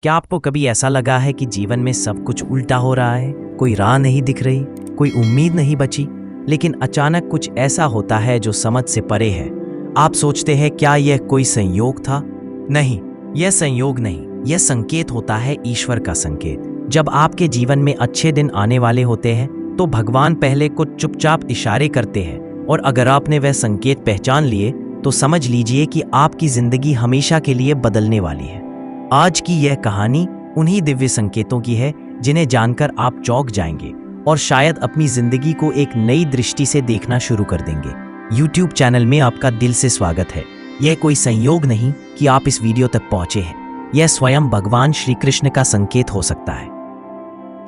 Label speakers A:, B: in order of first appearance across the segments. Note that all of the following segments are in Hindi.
A: क्या आपको कभी ऐसा लगा है कि जीवन में सब कुछ उल्टा हो रहा है, कोई राह नहीं दिख रही, कोई उम्मीद नहीं बची, लेकिन अचानक कुछ ऐसा होता है जो समझ से परे है। आप सोचते हैं क्या यह कोई संयोग था? नहीं, यह संयोग नहीं, यह संकेत होता है, ईश्वर का संकेत। जब आपके जीवन में अच्छे दिन आने वाले होते हैं तो भगवान पहले कुछ चुपचाप इशारे करते हैं, और अगर आपने वह संकेत पहचान लिए तो समझ लीजिए कि आपकी जिंदगी हमेशा के लिए बदलने वाली है। आज की यह कहानी उन्हीं दिव्य संकेतों की है जिन्हें जानकर आप चौंक जाएंगे और शायद अपनी जिंदगी को एक नई दृष्टि से देखना शुरू कर देंगे। YouTube चैनल में आपका दिल से स्वागत है। यह कोई संयोग नहीं कि आप इस वीडियो तक पहुंचे हैं, यह स्वयं भगवान श्री कृष्ण का संकेत हो सकता है।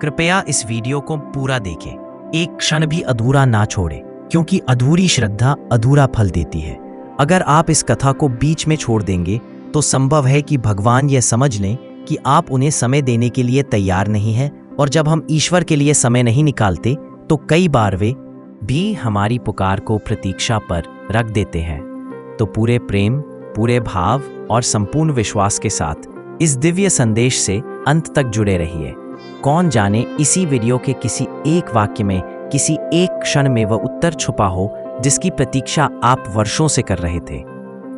A: कृपया इस वीडियो को पूरा देखें, एक क्षण भी अधूरा ना छोड़ें, क्योंकि अधूरी श्रद्धा अधूरा फल देती है। अगर आप इस कथा को बीच में छोड़ देंगे तो संभव है कि भगवान यह समझ लें कि आप उन्हें समय देने के लिए तैयार नहीं हैं, और जब हम ईश्वर के लिए समय नहीं निकालते तो कई बार वे भी हमारी पुकार को प्रतीक्षा पर रख देते हैं। तो पूरे प्रेम, पूरे भाव और संपूर्ण विश्वास के साथ इस दिव्य संदेश से अंत तक जुड़े रहिए। कौन जाने इसी वीडियो के किसी एक वाक्य में, किसी एक क्षण में वह उत्तर छुपा हो जिसकी प्रतीक्षा आप वर्षों से कर रहे थे।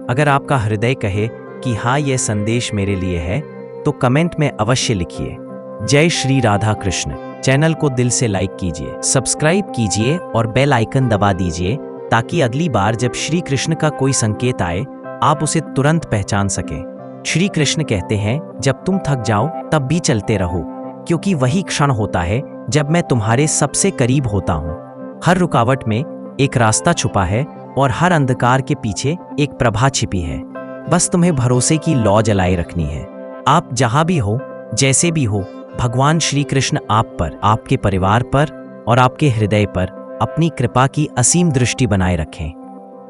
A: अगर आपका हृदय कहे कि हाँ, यह संदेश मेरे लिए है, तो कमेंट में अवश्य लिखिए। जय श्री राधा कृष्ण। चैनल को दिल से लाइक कीजिए, सब्सक्राइब कीजिए और बेल आइकन दबा दीजिए, ताकि अगली बार जब श्री कृष्ण का कोई संकेत आए आप उसे तुरंत पहचान सकें। श्री कृष्ण कहते हैं, जब तुम थक जाओ तब भी चलते रहो, क्योंकि वही क्षण होता है जब मैं तुम्हारे सबसे करीब होता हूँ। हर रुकावट में एक रास्ता छुपा है और हर अंधकार के पीछे एक प्रभा छिपी है। बस तुम्हें भरोसे की लौ जलाए रखनी है। आप जहां भी हो, जैसे भी हो, भगवान श्री कृष्ण आप पर, आपके परिवार पर और आपके हृदय पर अपनी कृपा की असीम दृष्टि बनाए रखें।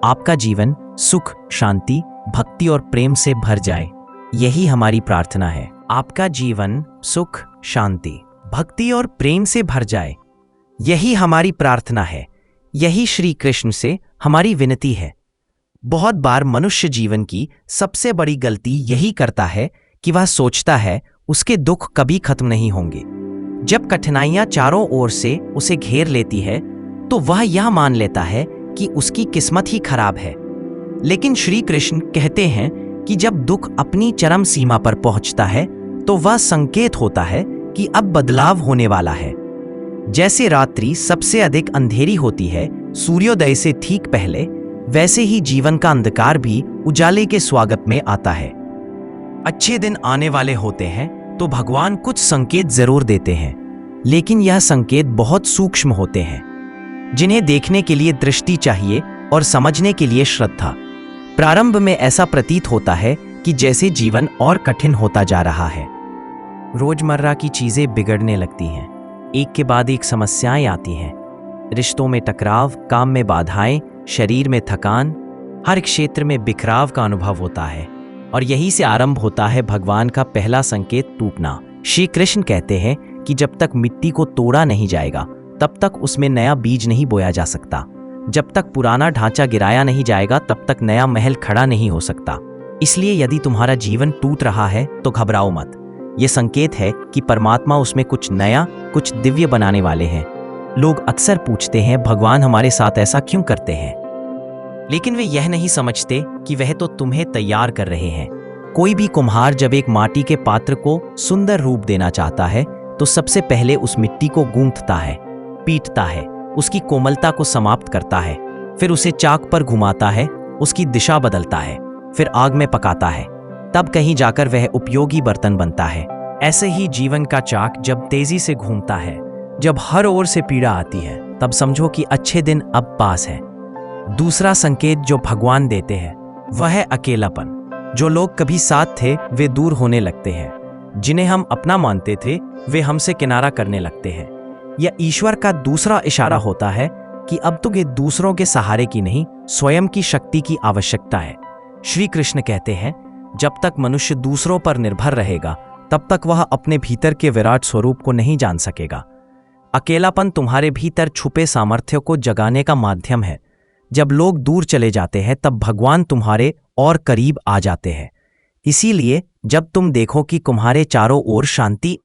A: आपका जीवन सुख, शांति, भक्ति और प्रेम से भर जाए, यही हमारी प्रार्थना है। आपका जीवन सुख, शांति, भक्ति और प्रेम से भर जाए, यही हमारी प्रार्थना है। यही श्री कृष्ण से हमारी विनती है। बहुत बार मनुष्य जीवन की सबसे बड़ी गलती यही करता है कि वह सोचता है उसके दुख कभी खत्म नहीं होंगे। जब कठिनाइयां चारों ओर से उसे घेर लेती है तो वह यह मान लेता है कि उसकी किस्मत ही खराब है। लेकिन श्री कृष्ण कहते हैं कि जब दुख अपनी चरम सीमा पर पहुंचता है तो वह संकेत होता है कि अब बदलाव होने वाला है। जैसे रात्रि सबसे अधिक अंधेरी होती है सूर्योदय से ठीक पहले, वैसे ही जीवन का अंधकार भी उजाले के स्वागत में आता है। अच्छे दिन आने वाले होते हैं तो भगवान कुछ संकेत जरूर देते हैं, लेकिन यह संकेत बहुत सूक्ष्म होते हैं, जिन्हें देखने के लिए दृष्टि चाहिए और समझने के लिए श्रद्धा। प्रारंभ में ऐसा प्रतीत होता है कि जैसे जीवन और कठिन होता जा रहा है। रोजमर्रा की चीजें बिगड़ने लगती हैं, एक के बाद एक समस्याएं आती हैं। रिश्तों में टकराव, काम में बाधाएं, शरीर में थकान, हर क्षेत्र में बिखराव का अनुभव होता है, और यहीं से आरंभ होता है भगवान का पहला संकेत, टूटना। श्री कृष्ण कहते हैं कि जब तक मिट्टी को तोड़ा नहीं जाएगा तब तक उसमें नया बीज नहीं बोया जा सकता। जब तक पुराना ढांचा गिराया नहीं जाएगा तब तक नया महल खड़ा नहीं हो सकता। इसलिए यदि तुम्हारा जीवन टूट रहा है तो घबराओ मत। ये संकेत है कि परमात्मा उसमें कुछ नया, कुछ दिव्य बनाने वाले हैं। लोग अक्सर पूछते हैं, भगवान हमारे साथ ऐसा क्यों करते हैं? लेकिन वे यह नहीं समझते कि वह तो तुम्हें तैयार कर रहे हैं। कोई भी कुम्हार जब एक माटी के पात्र को सुंदर रूप देना चाहता है तो सबसे पहले उस मिट्टी को गूंथता है, पीटता है, उसकी कोमलता को समाप्त करता है, फिर उसे चाक पर घुमाता है, उसकी दिशा बदलता है, फिर आग में पकाता है, तब कहीं जाकर वह उपयोगी बर्तन बनता है। ऐसे ही जीवन का चाक जब तेजी से घूमता है, जब हर ओर से पीड़ा आती है, तब समझो कि अच्छे दिन अब पास है। दूसरा संकेत जो भगवान देते हैं वह है अकेलापन। जो लोग कभी साथ थे वे दूर होने लगते हैं, जिन्हें हम अपना मानते थे वे हमसे किनारा करने लगते हैं। यह ईश्वर का दूसरा इशारा होता है कि अब तुम्हें दूसरों के सहारे की नहीं, स्वयं की शक्ति की आवश्यकता है। श्री कृष्ण कहते हैं, जब तक मनुष्य दूसरों पर निर्भर रहेगा तब तक वह अपने भीतर के विराट स्वरूप को नहीं जान सकेगा। अकेलापन तुम्हारे भीतर छुपे सामर्थ्य को जगाने का माध्यम है। जब लोग दूर चले जाते हैं तब भगवान तुम्हारे और करीब आ जाते हैं। इसीलिए जब तुम देखो कि तुम्हारे चारों ओर शांति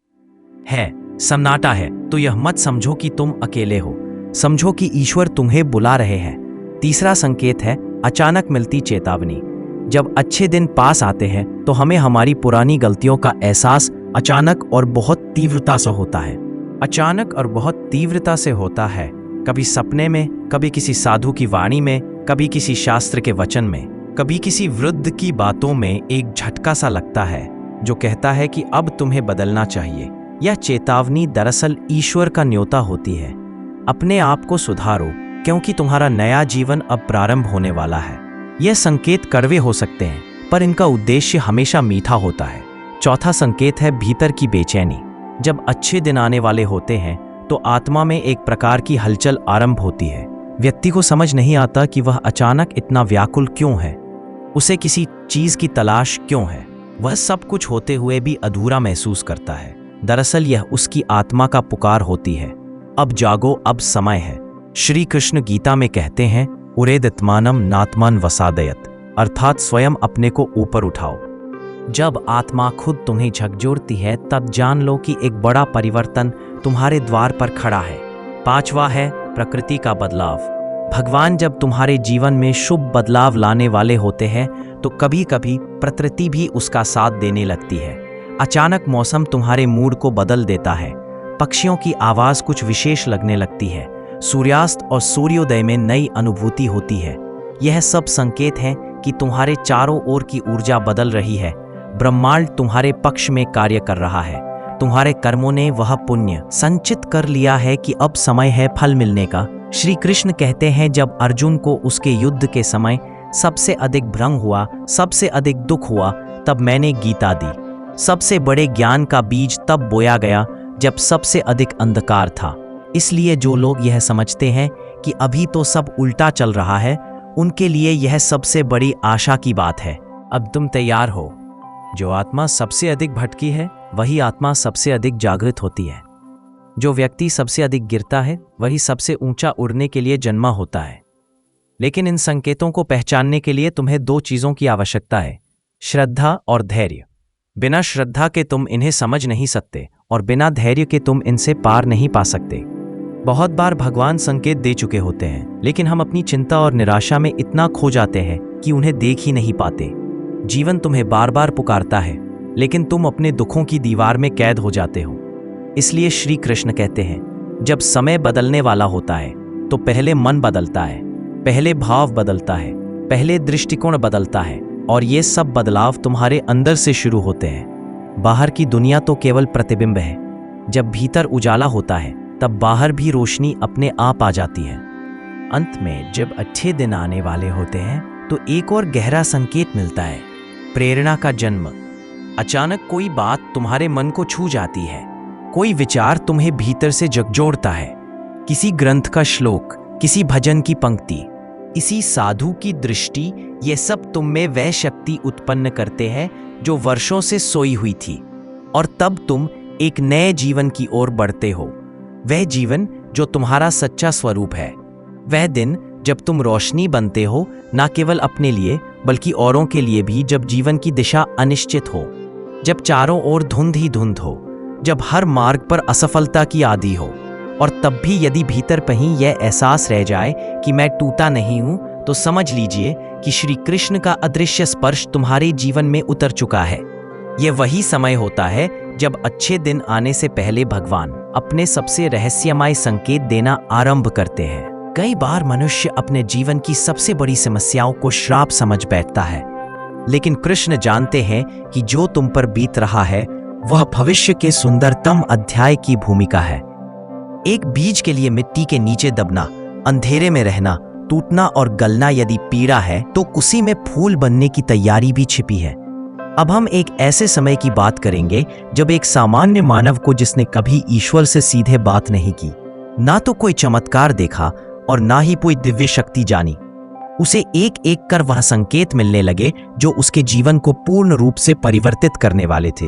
A: है, सन्नाटा है, तो यह मत समझो कि तुम अकेले हो। समझो कि ईश्वर तुम्हें बुला रहे हैं। तीसरा संकेत है अचानक मिलती चेतावनी। जब अच्छे दिन पास आते हैं तो हमें हमारी पुरानी गलतियों का एहसास अचानक और बहुत तीव्रता से होता है। अचानक और बहुत तीव्रता से होता है, कभी सपने में, कभी किसी साधु की वाणी में, कभी किसी शास्त्र के वचन में, कभी किसी वृद्ध की बातों में एक झटका सा लगता है जो कहता है कि अब तुम्हें बदलना चाहिए। यह चेतावनी दरअसल ईश्वर का न्योता होती है। अपने आप को सुधारो, क्योंकि तुम्हारा नया जीवन अब प्रारंभ होने वाला है। यह संकेत कड़वे हो सकते हैं, पर इनका उद्देश्य हमेशा मीठा होता है। चौथा संकेत है भीतर की बेचैनी। जब अच्छे दिन आने वाले होते हैं तो आत्मा में एक प्रकार की हलचल आरंभ होती है। व्यक्ति को समझ नहीं आता कि वह अचानक इतना व्याकुल क्यों है, उसे किसी चीज की तलाश क्यों है। वह सब कुछ होते हुए भी अधूरा महसूस करता है। दरअसल यह उसकी आत्मा का पुकार होती है, अब जागो, अब समय है। श्री कृष्ण गीता में कहते हैं, उरेदित्मानम नात्मान वसादयत, अर्थात स्वयं अपने को ऊपर उठाओ। जब आत्मा खुद तुम्हें झकझोरती है तब जान लो कि एक बड़ा परिवर्तन तुम्हारे द्वार पर खड़ा है। पांचवा है प्रकृति का बदलाव। भगवान जब तुम्हारे जीवन में शुभ बदलाव लाने वाले होते हैं तो कभी कभी प्रकृति भी उसका साथ देने लगती है। अचानक मौसम तुम्हारे मूड को बदल देता है। पक्षियों की आवाज कुछ विशेष लगने लगती है। सूर्यास्त और सूर्योदय में नई अनुभूति होती है। यह सब संकेत हैं कि तुम्हारे चारों ओर की ऊर्जा बदल रही है। ब्रह्मांड तुम्हारे पक्ष में कार्य कर रहा है। तुम्हारे कर्मों ने वह पुण्य संचित कर लिया है कि अब समय है फल मिलने का। श्री कृष्ण कहते हैं, जब अर्जुन को उसके युद्ध के समय सबसे अधिक भ्रम हुआ, सबसे अधिक दुख हुआ, तब मैंने गीता दी। सबसे बड़े ज्ञान का बीज तब बोया गया जब सबसे अधिक अंधकार था। इसलिए जो लोग यह समझते हैं कि अभी तो सब उल्टा चल रहा है, उनके लिए यह सबसे बड़ी आशा की बात है। अब तुम तैयार हो। जो आत्मा सबसे अधिक भटकी है वही आत्मा सबसे अधिक जागृत होती है। जो व्यक्ति सबसे अधिक गिरता है वही सबसे ऊंचा उड़ने के लिए जन्मा होता है। लेकिन इन संकेतों को पहचानने के लिए तुम्हें दो चीजों की आवश्यकता है, श्रद्धा और धैर्य। बिना श्रद्धा के तुम इन्हें समझ नहीं सकते और बिना धैर्य के तुम इनसे पार नहीं पा सकते। बहुत बार भगवान संकेत दे चुके होते हैं, लेकिन हम अपनी चिंता और निराशा में इतना खो जाते हैं कि उन्हें देख ही नहीं पाते। जीवन तुम्हें बार बार पुकारता है, लेकिन तुम अपने दुखों की दीवार में कैद हो जाते हो। इसलिए श्री कृष्ण कहते हैं, जब समय बदलने वाला होता है तो पहले मन बदलता है, पहले भाव बदलता है, पहले दृष्टिकोण बदलता है, और ये सब बदलाव तुम्हारे अंदर से शुरू होते हैं। बाहर की दुनिया तो केवल प्रतिबिंब है। जब भीतर उजाला होता है तब बाहर भी रोशनी अपने आप आ जाती है। अंत में जब अच्छे दिन आने वाले होते हैं तो एक और गहरा संकेत मिलता है, प्रेरणा का जन्म। अचानक कोई बात तुम्हारे मन को छू जाती है, कोई विचार तुम्हें भीतर से झकझोरता है। किसी ग्रंथ का श्लोक, किसी भजन की पंक्ति, किसी साधु की दृष्टि, ये सब तुम में वह शक्ति उत्पन्न करते हैं जो वर्षों से सोई हुई थी, और तब तुम एक नए जीवन की ओर बढ़ते हो। वह जीवन जो तुम्हारा सच्चा स्वरूप है। वह दिन जब तुम रोशनी बनते हो, न केवल अपने लिए बल्कि औरों के लिए भी। जब जीवन की दिशा अनिश्चित हो, जब चारों ओर धुंध ही धुंध हो, जब हर मार्ग पर असफलता की आदि हो, और तब भी यदि भीतर कहीं यह एहसास रह जाए कि मैं टूटा नहीं हूं, तो समझ लीजिए कि श्री कृष्ण का अदृश्य स्पर्श तुम्हारे जीवन में उतर चुका है। यह वही समय होता है जब अच्छे दिन आने से पहले भगवान अपने सबसे रहस्यमय संकेत देना आरंभ करते हैं। कई बार मनुष्य अपने जीवन की सबसे बड़ी समस्याओं को श्राप समझ बैठता है, लेकिन कृष्ण जानते हैं कि जो तुम पर बीत रहा है वह भविष्य के सुंदरतम अध्याय की भूमिका है। एक बीज के लिए मिट्टी के नीचे दबना, अंधेरे में रहना, टूटना और गलना यदि पीड़ा है, तो उसी में फूल बनने की तैयारी भी छिपी है। अब हम एक ऐसे समय की बात करेंगे जब एक सामान्य मानव को, जिसने कभी ईश्वर से सीधे बात नहीं की, ना तो कोई चमत्कार देखा और ना ही कोई दिव्य शक्ति जानी, उसे एक एक कर वह संकेत मिलने लगे जो उसके जीवन को पूर्ण रूप से परिवर्तित करने वाले थे।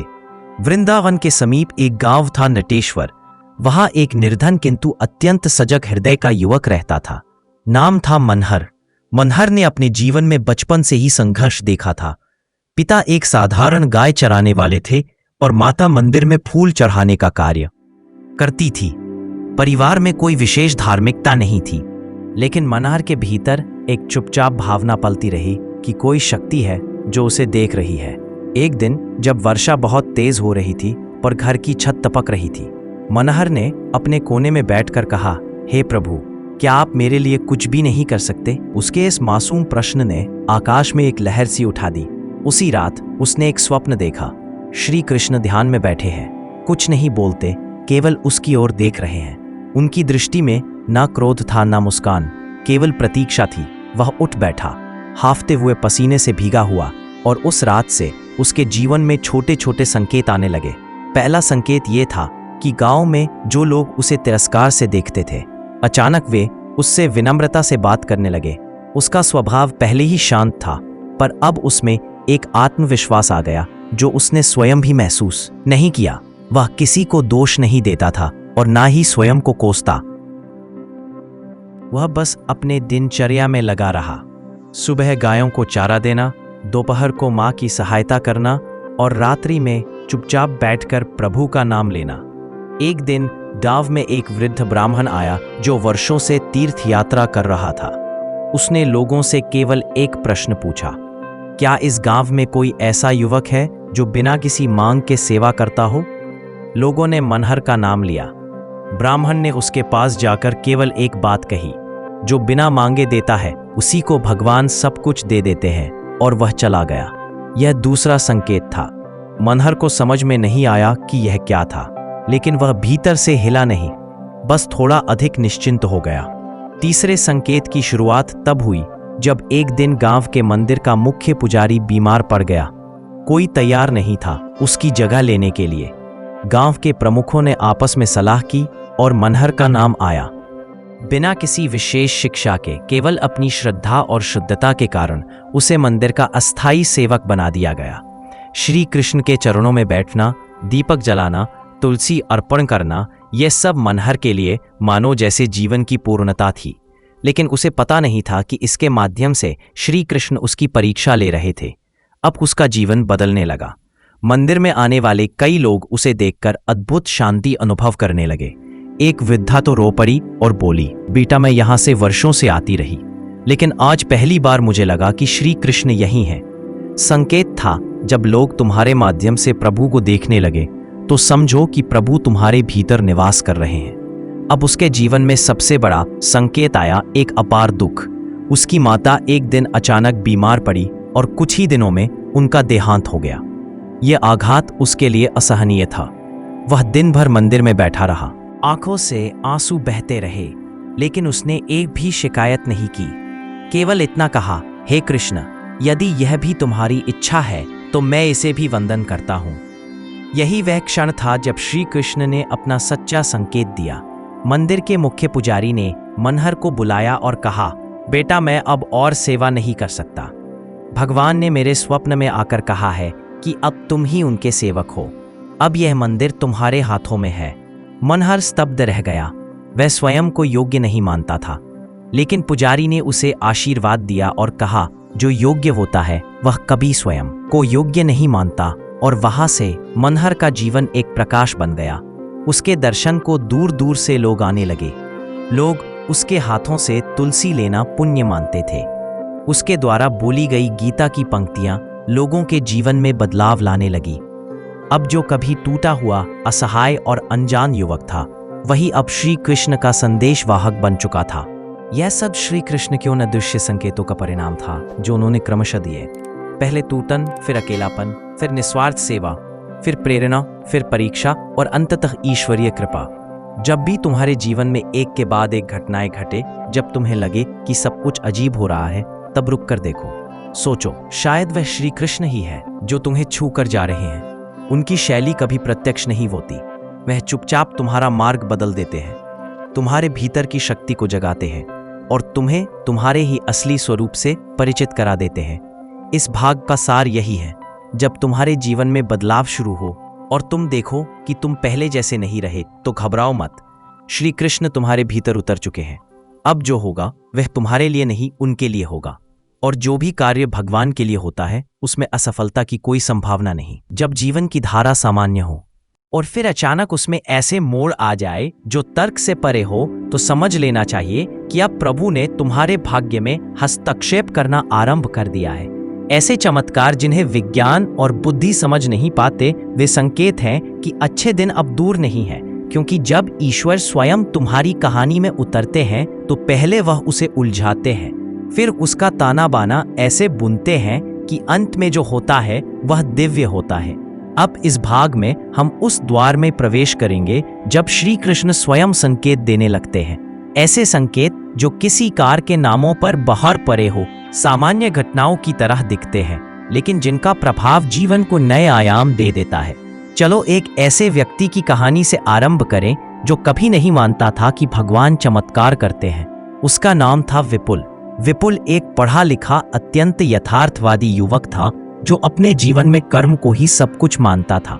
A: वृंदावन के समीप एक गांव था, नटेश्वर। वहां एक निर्धन किंतु अत्यंत सजग हृदय का युवक रहता था। नाम था मनहर। मनहर ने अपने जीवन में बचपन से ही संघर्ष देखा था। पिता एक साधारण गाय चराने वाले थे और माता मंदिर में फूल चढ़ाने का कार्य करती थी। परिवार में कोई विशेष धार्मिकता नहीं थी, लेकिन मनहर के भीतर एक चुपचाप भावना पलती रही कि कोई शक्ति है जो उसे देख रही है। एक दिन जब वर्षा बहुत तेज हो रही थी पर घर की छत टपक रही थी, मनहर ने अपने कोने में बैठकर कहा, हे प्रभु, क्या आप मेरे लिए कुछ भी नहीं कर सकते? उसके इस मासूम प्रश्न ने आकाश में एक लहर सी उठा दी। उसी रात उसने एक स्वप्न देखा। श्री कृष्ण ध्यान में बैठे हैं, कुछ नहीं बोलते, केवल उसकी ओर देख रहे हैं। उनकी दृष्टि में ना क्रोध था ना मुस्कान, केवल प्रतीक्षा थी। वह उठ बैठा, हाफते हुए पसीने से भीगा हुआ, और उस रात से उसके जीवन में छोटे छोटे संकेत आने लगे। पहला संकेत ये था कि गांव में जो लोग उसे तिरस्कार से देखते थे, अचानक वे उससे विनम्रता से बात करने लगे। उसका स्वभाव पहले ही शांत था, पर अब उसमें एक आत्मविश्वास आ गया जो उसने स्वयं भी महसूस नहीं किया। वह किसी को दोष नहीं देता था और ना ही स्वयं को कोसता। वह बस अपने दिनचर्या में लगा रहा। सुबह गायों को चारा देना, दोपहर को माँ की सहायता करना और रात्रि में चुपचाप बैठकर प्रभु का नाम लेना। एक दिन गांव में एक वृद्ध ब्राह्मण आया जो वर्षों से तीर्थ यात्रा कर रहा था। उसने लोगों से केवल एक प्रश्न पूछा, क्या इस गांव में कोई ऐसा युवक है जो बिना किसी मांग के सेवा करता हो? लोगों ने मनहर का नाम लिया। ब्राह्मण ने उसके पास जाकर केवल एक बात कही, जो बिना मांगे देता है उसी को भगवान सब कुछ दे देते हैं, और वह चला गया। यह दूसरा संकेत था। मनहर को समझ में नहीं आया कि यह क्या था, लेकिन वह भीतर से हिला नहीं, बस थोड़ा अधिक निश्चिंत हो गया। तीसरे संकेत की शुरुआत तब हुई जब एक दिन गांव के मंदिर का मुख्य पुजारी बीमार पड़ गया। कोई तैयार नहीं था उसकी जगह लेने के लिए। गांव के प्रमुखों ने आपस में सलाह की और मनहर का नाम आया। बिना किसी विशेष शिक्षा के, केवल अपनी श्रद्धा और शुद्धता के कारण उसे मंदिर का अस्थायी सेवक बना दिया गया। श्री कृष्ण के चरणों में बैठना, दीपक जलाना, तुलसी अर्पण करना, यह सब मनहर के लिए मानो जैसे जीवन की पूर्णता थी। लेकिन उसे पता नहीं था कि इसके माध्यम से श्री कृष्ण उसकी परीक्षा ले रहे थे। अब उसका जीवन बदलने लगा। मंदिर में आने वाले कई लोग उसे देखकर अद्भुत शांति अनुभव करने लगे। एक वृद्धा तो रो पड़ी और बोली, बेटा, मैं यहां से वर्षों से आती रही, लेकिन आज पहली बार मुझे लगा कि श्री कृष्ण यही हैं। संकेत था, जब लोग तुम्हारे माध्यम से प्रभु को देखने लगे तो समझो कि प्रभु तुम्हारे भीतर निवास कर रहे हैं। अब उसके जीवन में सबसे बड़ा संकेत आया, एक अपार दुख। उसकी माता एक दिन अचानक बीमार पड़ी और कुछ ही दिनों में उनका देहांत हो गया। यह आघात उसके लिए असहनीय था। वह दिन भर मंदिर में बैठा रहा, आंखों से आंसू बहते रहे, लेकिन उसने एक भी शिकायत नहीं की। केवल इतना कहा, हे कृष्ण, यदि यह भी तुम्हारी इच्छा है तो मैं इसे भी वंदन करता हूँ। यही वह क्षण था जब श्री कृष्ण ने अपना सच्चा संकेत दिया। मंदिर के मुख्य पुजारी ने मनहर को बुलाया और कहा, बेटा, मैं अब और सेवा नहीं कर सकता। भगवान ने मेरे स्वप्न में आकर कहा है कि अब तुम ही उनके सेवक हो। अब यह मंदिर तुम्हारे हाथों में है। मनहर स्तब्ध रह गया। वह स्वयं को योग्य नहीं मानता था, लेकिन पुजारी ने उसे आशीर्वाद दिया और कहा, जो योग्य होता है वह कभी स्वयं को योग्य नहीं मानता। और वहां से मनहर का जीवन एक प्रकाश बन गया। उसके दर्शन को दूर दूर से लोग आने लगे। लोग उसके हाथों से तुलसी लेना पुण्य मानते थे। उसके द्वारा बोली गई गीता की पंक्तियां लोगों के जीवन में बदलाव लाने लगी। अब जो कभी टूटा हुआ, असहाय और अनजान युवक था, वही अब श्री कृष्ण का संदेशवाहक बन चुका था। यह सब श्री कृष्ण के उन अदृश्य संकेतों का परिणाम था जो उन्होंने क्रमशः दिए। पहले टूटन, फिर अकेलापन, फिर निस्वार्थ सेवा, फिर प्रेरणा, फिर परीक्षा और अंततः ईश्वरीय कृपा। जब भी तुम्हारे जीवन में एक के बाद एक घटनाएं घटे, जब तुम्हें लगे कि सब कुछ अजीब हो रहा है, तब रुक कर देखो। सोचो, शायद वह श्री कृष्ण ही है जो तुम्हें छू कर जा रहे हैं। उनकी शैली कभी प्रत्यक्ष नहीं होती। वह चुपचाप तुम्हारा मार्ग बदल देते हैं, तुम्हारे भीतर की शक्ति को जगाते हैं और तुम्हें तुम्हारे ही असली स्वरूप से परिचित करा देते हैं। इस भाग का सार यही है, जब तुम्हारे जीवन में बदलाव शुरू हो और तुम देखो कि तुम पहले जैसे नहीं रहे, तो घबराओ मत। श्री कृष्ण तुम्हारे भीतर उतर चुके हैं। अब जो होगा वह तुम्हारे लिए नहीं, उनके लिए होगा। और जो भी कार्य भगवान के लिए होता है उसमें असफलता की कोई संभावना नहीं। जब जीवन की धारा सामान्य हो और फिर अचानक उसमें ऐसे मोड़ आ जाए जो तर्क से परे हो, तो समझ लेना चाहिए कि अब प्रभु ने तुम्हारे भाग्य में हस्तक्षेप करना आरंभ कर दिया है। ऐसे चमत्कार जिन्हें विज्ञान और बुद्धि समझ नहीं पाते, वे संकेत हैं कि अच्छे दिन अब दूर नहीं है, क्योंकि जब ईश्वर स्वयं तुम्हारी कहानी में उतरते हैं तो पहले वह उसे उलझाते हैं, फिर उसका ताना बाना ऐसे बुनते हैं कि अंत में जो होता है वह दिव्य होता है। अब इस भाग में हम उस द्वार में प्रवेश करेंगे जब श्री कृष्ण स्वयं संकेत देने लगते हैं। ऐसे संकेत जो किसी कार के नामों पर बाहर परे हो, सामान्य घटनाओं की तरह दिखते हैं, लेकिन जिनका प्रभाव जीवन को नए आयाम दे देता है। चलो एक ऐसे व्यक्ति की कहानी से आरंभ करें जो कभी नहीं मानता था कि भगवान चमत्कार करते हैं। उसका नाम था विपुल। विपुल एक पढ़ा लिखा अत्यंत यथार्थवादी युवक था जो अपने जीवन में कर्म को ही सब कुछ मानता था।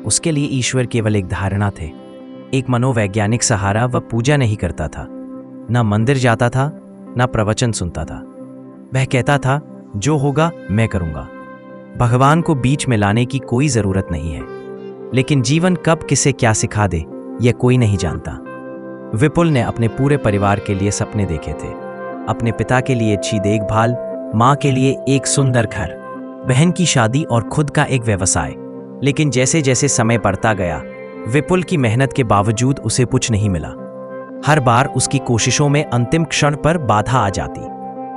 A: उसके लिए ईश्वर केवल एक धारणा थे, एक मनोवैज्ञानिक सहारा। वह पूजा नहीं करता था, ना मंदिर जाता था, ना प्रवचन सुनता था। वह कहता था जो होगा मैं करूंगा। भगवान को बीच में लाने की कोई जरूरत नहीं है, लेकिन जीवन कब किसे क्या सिखा दे यह कोई नहीं जानता। विपुल ने अपने पूरे परिवार के लिए सपने देखे थे, अपने पिता के लिए अच्छी देखभाल, माँ के लिए एक सुंदर घर, बहन की शादी और खुद का एक व्यवसाय। लेकिन जैसे जैसे समय बढ़ता गया, विपुल की मेहनत के बावजूद उसे कुछ नहीं मिला। हर बार उसकी कोशिशों में अंतिम क्षण पर बाधा आ जाती।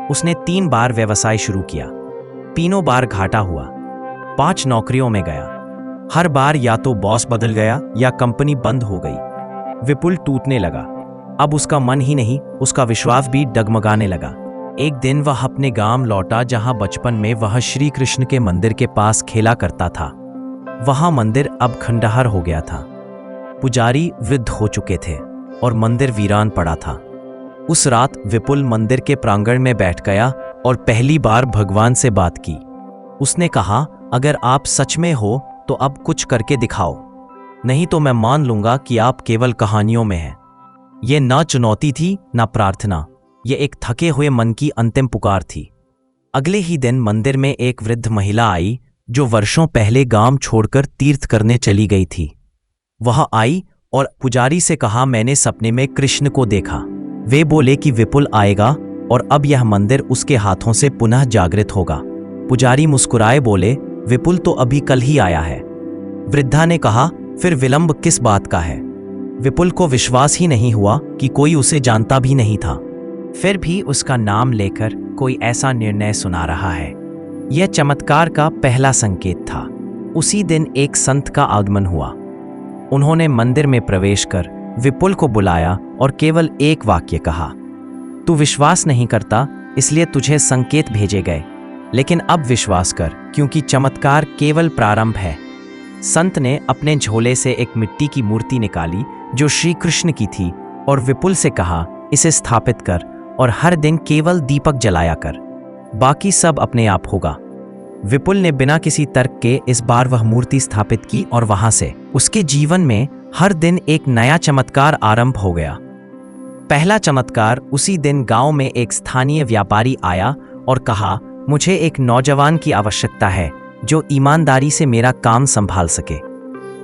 A: उसने 3 बार व्यवसाय शुरू किया, तीनों बार घाटा हुआ। 5 नौकरियों में गया, हर बार या तो बॉस बदल गया या कंपनी बंद हो गई। विपुल टूटने लगा। अब उसका मन ही नहीं, उसका विश्वास भी डगमगाने लगा। एक दिन वह अपने गांव लौटा जहां बचपन में वह श्री कृष्ण के मंदिर के पास खेला करता था। वहां मंदिर अब खंडहर हो गया था, पुजारी वृद्ध हो चुके थे और मंदिर वीरान पड़ा था। उस रात विपुल मंदिर के प्रांगण में बैठ गया और पहली बार भगवान से बात की। उसने कहा, अगर आप सच में हो तो अब कुछ करके दिखाओ, नहीं तो मैं मान लूंगा कि आप केवल कहानियों में हैं। यह ना चुनौती थी ना प्रार्थना, यह एक थके हुए मन की अंतिम पुकार थी। अगले ही दिन मंदिर में एक वृद्ध महिला आई जो वर्षों पहले गांव छोड़कर तीर्थ करने चली गई थी। वह आई और पुजारी से कहा, मैंने सपने में कृष्ण को देखा। वे बोले कि विपुल आएगा और अब यह मंदिर उसके हाथों से पुनः जागृत होगा। पुजारी मुस्कुराए बोले, विपुल तो अभी कल ही आया है। वृद्धा ने कहा, फिर विलंब किस बात का है? विपुल को विश्वास ही नहीं हुआ कि कोई उसे जानता भी नहीं था, फिर भी उसका नाम लेकर कोई ऐसा निर्णय सुना रहा है। यह चमत्कार का पहला संकेत था। उसी दिन एक संत का आगमन हुआ। उन्होंने मंदिर में प्रवेश कर विपुल को बुलाया और केवल एक वाक्य कहा, तू विश्वास नहीं करता इसलिए तुझे संकेत भेजे गए, लेकिन अब विश्वास कर क्योंकि चमत्कार केवल प्रारंभ है। संत ने अपने झोले से एक मिट्टी की मूर्ति निकाली जो श्री कृष्ण की थी और विपुल से कहा, इसे स्थापित कर और हर दिन केवल दीपक जलाया कर, बाकी सब अपने आप होगा। विपुल ने बिना किसी तर्क के इस बार वह मूर्ति स्थापित की और वहां से उसके जीवन में हर दिन एक नया चमत्कार आरंभ हो गया। पहला चमत्कार, उसी दिन गांव में एक स्थानीय व्यापारी आया और कहा, मुझे एक नौजवान की आवश्यकता है जो ईमानदारी से मेरा काम संभाल सके।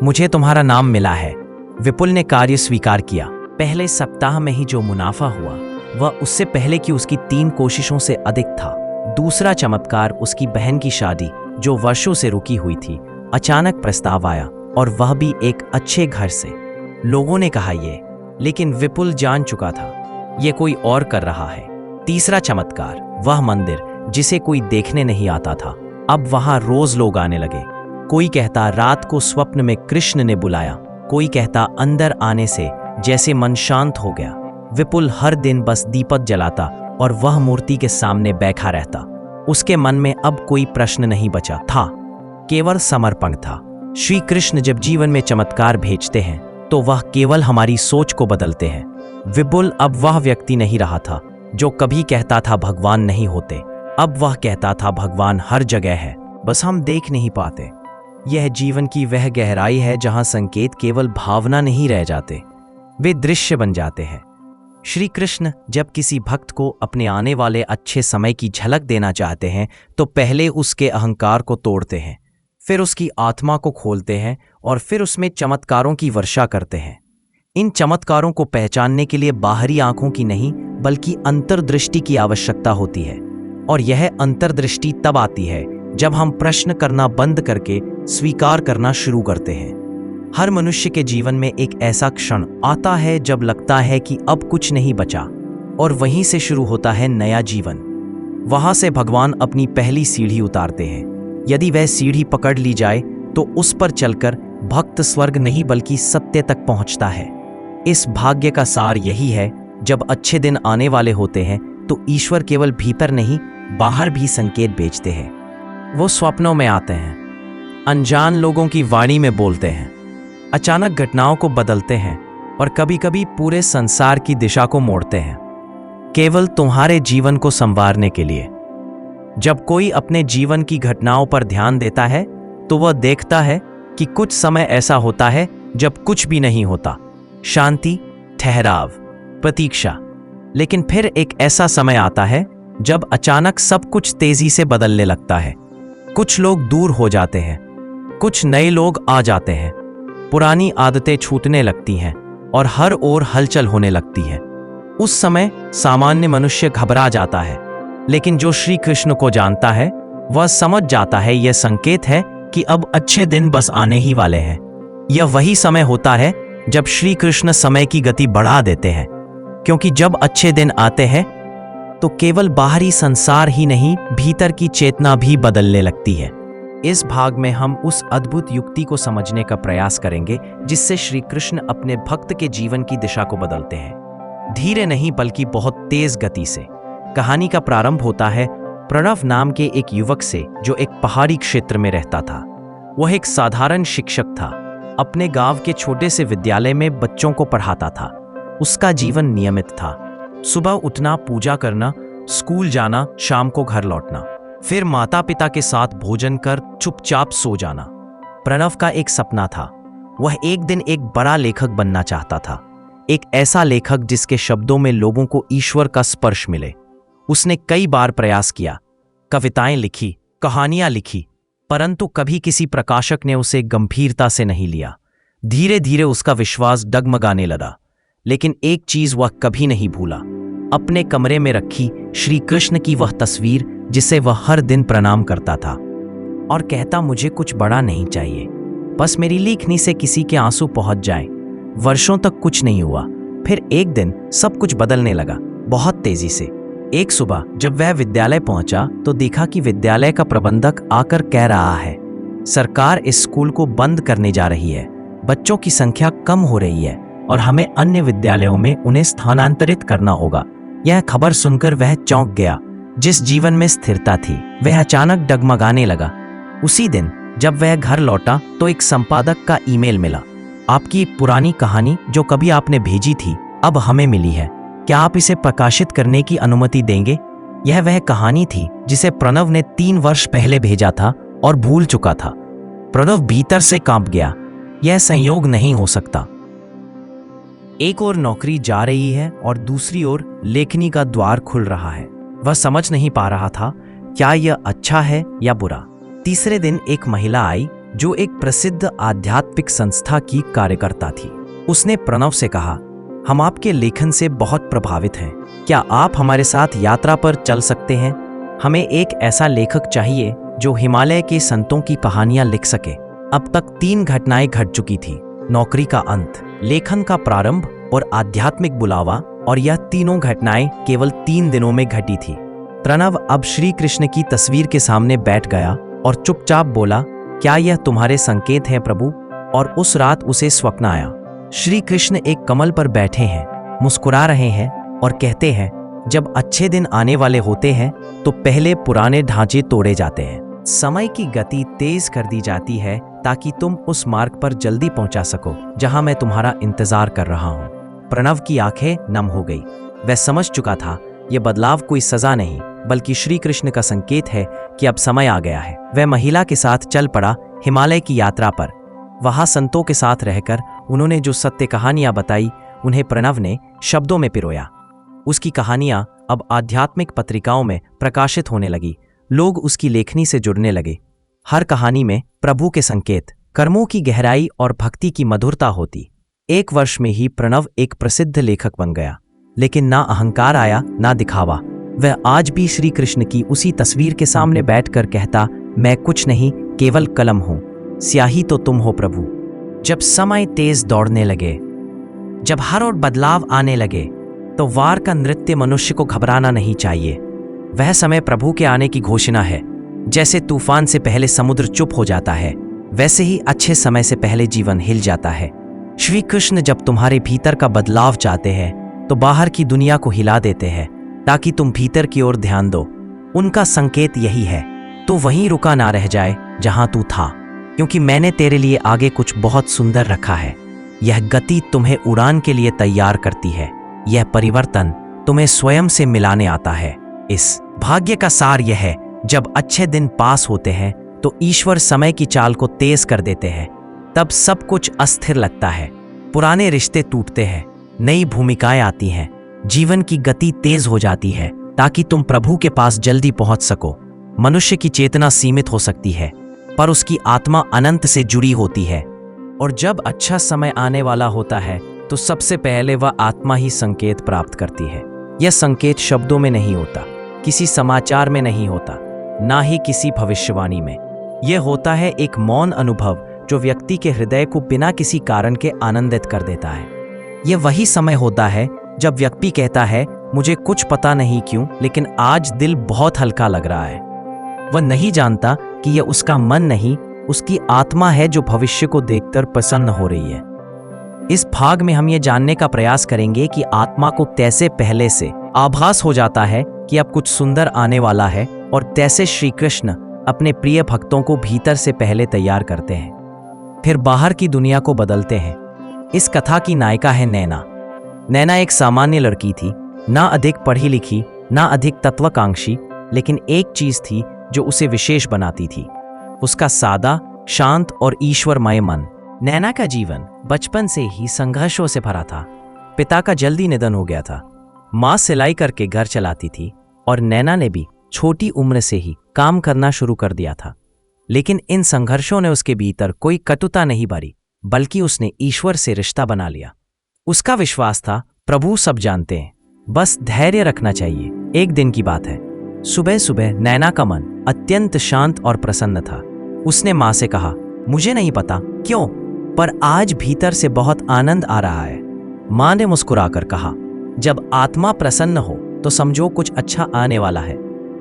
A: मुझे तुम्हारा नाम मिला है। विपुल ने कार्य स्वीकार किया। पहले सप्ताह में ही जो मुनाफा हुआ वह उससे पहले की उसकी 3 कोशिशों से अधिक था। दूसरा चमत्कार, उसकी बहन की शादी जो वर्षों से रुकी हुई थी, अचानक प्रस्ताव आया और वह भी एक अच्छे घर से। लोगों ने कहा ये, लेकिन विपुल जान चुका था ये कोई और कर रहा है। तीसरा चमत्कार, वह मंदिर जिसे कोई देखने नहीं आता था, अब वहां रोज लोग आने लगे। कोई कहता रात को स्वप्न में कृष्ण ने बुलाया, कोई कहता अंदर आने से जैसे मन शांत हो गया। विपुल हर दिन बस दीपक जलाता और वह मूर्ति के सामने बैठा रहता। उसके मन में अब कोई प्रश्न नहीं बचा था, केवल समर्पण था। श्री कृष्ण जब जीवन में चमत्कार भेजते हैं तो वह केवल हमारी सोच को बदलते हैं। विपुल अब वह व्यक्ति नहीं रहा था जो कभी कहता था भगवान नहीं होते। अब वह कहता था भगवान हर जगह है, बस हम देख नहीं पाते। यह जीवन की वह गहराई है जहां संकेत केवल भावना नहीं रह जाते, वे दृश्य बन जाते हैं। श्री कृष्ण जब किसी भक्त को अपने आने वाले अच्छे समय की झलक देना चाहते हैं तो पहले उसके अहंकार को तोड़ते हैं, फिर उसकी आत्मा को खोलते हैं और फिर उसमें चमत्कारों की वर्षा करते हैं। इन चमत्कारों को पहचानने के लिए बाहरी आंखों की नहीं बल्कि अंतर्दृष्टि की आवश्यकता होती है, और यह अंतर्दृष्टि तब आती है जब हम प्रश्न करना बंद करके स्वीकार करना शुरू करते हैं। हर मनुष्य के जीवन में एक ऐसा क्षण आता है जब लगता है कि अब कुछ नहीं बचा, और वहीं से शुरू होता है नया जीवन। वहां से भगवान अपनी पहली सीढ़ी उतारते हैं। यदि वह सीढ़ी पकड़ ली जाए तो उस पर चलकर भक्त स्वर्ग नहीं बल्कि सत्य तक पहुंचता है। इस भाग्य का सार यही है, जब अच्छे दिन आने वाले होते हैं तो ईश्वर केवल भीतर नहीं बाहर भी संकेत भेजते हैं। वो स्वप्नों में आते हैं, अनजान लोगों की वाणी में बोलते हैं, अचानक घटनाओं को बदलते हैं और कभी कभी पूरे संसार की दिशा को मोड़ते हैं, केवल तुम्हारे जीवन को संवारने के लिए। जब कोई अपने जीवन की घटनाओं पर ध्यान देता है तो वह देखता है कि कुछ समय ऐसा होता है जब कुछ भी नहीं होता, शांति, ठहराव, प्रतीक्षा। लेकिन फिर एक ऐसा समय आता है जब अचानक सब कुछ तेजी से बदलने लगता है। कुछ लोग दूर हो जाते हैं, कुछ नए लोग आ जाते हैं, पुरानी आदतें छूटने लगती हैं और हर ओर हलचल होने लगती है। उस समय सामान्य मनुष्य घबरा जाता है, लेकिन जो श्री कृष्ण को जानता है वह समझ जाता है यह संकेत है कि अब अच्छे दिन बस आने ही वाले हैं। यह वही समय होता है जब श्री कृष्ण समय की गति बढ़ा देते हैं, क्योंकि जब अच्छे दिन आते हैं तो केवल बाहरी संसार ही नहीं भीतर की चेतना भी बदलने लगती है। इस भाग में हम उस अद्भुत युक्ति को समझने का प्रयास करेंगे जिससे श्री कृष्ण अपने भक्त के जीवन की दिशा को बदलते हैं, धीरे नहीं बल्कि बहुत तेज गति से। कहानी का प्रारंभ होता है प्रणव नाम के एक युवक से जो एक पहाड़ी क्षेत्र में रहता था। वह एक साधारण शिक्षक था, अपने गांव के छोटे से विद्यालय में बच्चों को पढ़ाता था। उसका जीवन नियमित था, सुबह उठना, पूजा करना, स्कूल जाना, शाम को घर लौटना, फिर माता पिता के साथ भोजन कर चुपचाप सो जाना। प्रणव का एक सपना था, वह एक दिन एक बड़ा लेखक बनना चाहता था, एक ऐसा लेखक जिसके शब्दों में लोगों को ईश्वर का स्पर्श मिले। उसने कई बार प्रयास किया, कविताएं लिखी, कहानियां लिखी, परंतु कभी किसी प्रकाशक ने उसे गंभीरता से नहीं लिया। धीरे धीरे उसका विश्वास डगमगाने लगा, लेकिन एक चीज वह कभी नहीं भूला, अपने कमरे में रखी श्री कृष्ण की वह तस्वीर जिसे वह हर दिन प्रणाम करता था और कहता, मुझे कुछ बड़ा नहीं चाहिए, बस मेरी लेखनी से किसी के आंसू पहुंच जाए। वर्षों तक कुछ नहीं हुआ, फिर एक दिन सब कुछ बदलने लगा, बहुत तेजी से। एक सुबह जब वह विद्यालय पहुंचा तो देखा कि विद्यालय का प्रबंधक आकर कह रहा है, सरकार इस स्कूल को बंद करने जा रही है, बच्चों की संख्या कम हो रही है और हमें अन्य विद्यालयों में उन्हें स्थानांतरित करना होगा। यह खबर सुनकर वह चौंक गया। जिस जीवन में स्थिरता थी वह अचानक डगमगाने लगा। उसी दिन जब वह घर लौटा तो एक संपादक का ईमेल मिला, आपकी पुरानी कहानी जो कभी आपने भेजी थी अब हमें मिली है, क्या आप इसे प्रकाशित करने की अनुमति देंगे? यह वह कहानी थी जिसे प्रणव ने 3 वर्ष पहले भेजा था और भूल चुका था। प्रणव भीतर से कांप गया, यह संयोग नहीं हो सकता। एक ओर नौकरी जा रही है और दूसरी ओर लेखनी का द्वार खुल रहा है। वह समझ नहीं पा रहा था क्या यह अच्छा है या बुरा। तीसरे दिन एक महिला आई जो एक प्रसिद्ध आध्यात्मिक संस्था की कार्यकर्ता थी। उसने प्रणव से कहा, हम आपके लेखन से बहुत प्रभावित हैं, क्या आप हमारे साथ यात्रा पर चल सकते हैं? हमें एक ऐसा लेखक चाहिए जो हिमालय के संतों की कहानियां लिख सके। अब तक 3 घटनाएं घट चुकी थी, नौकरी का अंत, लेखन का प्रारंभ और आध्यात्मिक बुलावा, और यह तीनों घटनाएं केवल 3 दिनों में घटी थी। प्रणव अब श्री कृष्ण की तस्वीर के सामने बैठ गया और चुपचाप बोला, क्या यह तुम्हारे संकेत हैं प्रभु? और उस रात उसे स्वप्न आया, श्री कृष्ण एक कमल पर बैठे हैं, मुस्कुरा रहे हैं और कहते हैं, जब अच्छे दिन आने वाले होते हैं तो पहले पुराने ढांचे तोड़े जाते हैं। समय की गति तेज कर दी जाती है ताकि तुम उस मार्ग पर जल्दी पहुंचा सको जहां मैं तुम्हारा इंतजार कर रहा हूं। प्रणव की आंखें नम हो गई। वह समझ चुका था यह बदलाव कोई सजा नहीं बल्कि श्री कृष्ण का संकेत है कि अब समय आ गया है। वह महिला के साथ चल पड़ा हिमालय की यात्रा पर। वहां संतों के साथ रहकर उन्होंने जो सत्य कहानियां बताई उन्हें प्रणव ने शब्दों में पिरोया। उसकी कहानियां अब आध्यात्मिक पत्रिकाओं में प्रकाशित होने लगी। लोग उसकी लेखनी से जुड़ने लगे। हर कहानी में प्रभु के संकेत, कर्मों की गहराई और भक्ति की मधुरता होती। 1 वर्ष में ही प्रणव एक प्रसिद्ध लेखक बन गया, लेकिन ना अहंकार आया ना दिखावा। वह आज भी श्री कृष्ण की उसी तस्वीर के सामने बैठकर कहता, मैं कुछ नहीं, केवल कलम हूं, स्याही तो तुम हो प्रभु। जब समय तेज दौड़ने लगे, जब हर ओर बदलाव आने लगे, तो वार का नृत्य मनुष्य को घबराना नहीं चाहिए। वह समय प्रभु के आने की घोषणा है। जैसे तूफान से पहले समुद्र चुप हो जाता है, वैसे ही अच्छे समय से पहले जीवन हिल जाता है। श्री कृष्ण जब तुम्हारे भीतर का बदलाव चाहते हैं तो बाहर की दुनिया को हिला देते हैं, ताकि तुम भीतर की ओर ध्यान दो। उनका संकेत यही है, तो वहीं रुका ना रह जाए जहां तू था, क्योंकि मैंने तेरे लिए आगे कुछ बहुत सुंदर रखा है। यह गति तुम्हें उड़ान के लिए तैयार करती है। यह परिवर्तन तुम्हें स्वयं से मिलाने आता है। इस भाग्य का सार यह है, जब अच्छे दिन पास होते हैं तो ईश्वर समय की चाल को तेज कर देते हैं। तब सब कुछ अस्थिर लगता है, पुराने रिश्ते टूटते हैं, नई भूमिकाएं आती हैं, जीवन की गति तेज हो जाती है, ताकि तुम प्रभु के पास जल्दी पहुंच सको। मनुष्य की चेतना सीमित हो सकती है, पर उसकी आत्मा अनंत से जुड़ी होती है। और जब अच्छा समय आने वाला होता है तो सबसे पहले वह आत्मा ही संकेत प्राप्त करती है। यह संकेत शब्दों में नहीं होता, किसी समाचार में नहीं होता, ना ही किसी भविष्यवाणी में। यह होता है एक मौन अनुभव जो व्यक्ति के हृदय को बिना किसी कारण के आनंदित कर देता है। यह वही समय होता है जब व्यक्ति कहता है, मुझे कुछ पता नहीं क्यों, लेकिन आज दिल बहुत हल्का लग रहा है। वह नहीं जानता कि यह उसका मन नहीं, उसकी आत्मा है जो भविष्य को देखकर प्रसन्न हो रही है। इस भाग में हम ये जानने का प्रयास करेंगे कि आत्मा को कैसे पहले से आभास हो जाता है कि अब कुछ सुंदर आने वाला है, और कैसे श्री कृष्ण अपने प्रिय भक्तों को भीतर से पहले तैयार करते हैं, फिर बाहर की दुनिया को बदलते हैं। इस कथा की नायिका है नैना। नैना एक सामान्य लड़की थी, ना अधिक पढ़ी लिखी, ना अधिक तत्वाकांक्षी, लेकिन एक चीज थी जो उसे विशेष बनाती थी, उसका सादा, शांत और ईश्वरमय मन। नैना का जीवन बचपन से ही संघर्षों से भरा था। पिता का जल्दी निधन हो गया था, माँ सिलाई करके घर चलाती थी, और नैना ने भी छोटी उम्र से ही काम करना शुरू कर दिया था। लेकिन इन संघर्षों ने उसके भीतर कोई कटुता नहीं भरी, बल्कि उसने ईश्वर से रिश्ता बना लिया। उसका विश्वास था, प्रभु सब जानते हैं, बस धैर्य रखना चाहिए। एक दिन की बात है, सुबह सुबह नैना का मन अत्यंत शांत और प्रसन्न था। उसने माँ से कहा, मुझे नहीं पता क्यों, पर आज भीतर से बहुत आनंद आ रहा है। माँ ने मुस्कुराकर कहा, जब आत्मा प्रसन्न हो तो समझो कुछ अच्छा आने वाला है।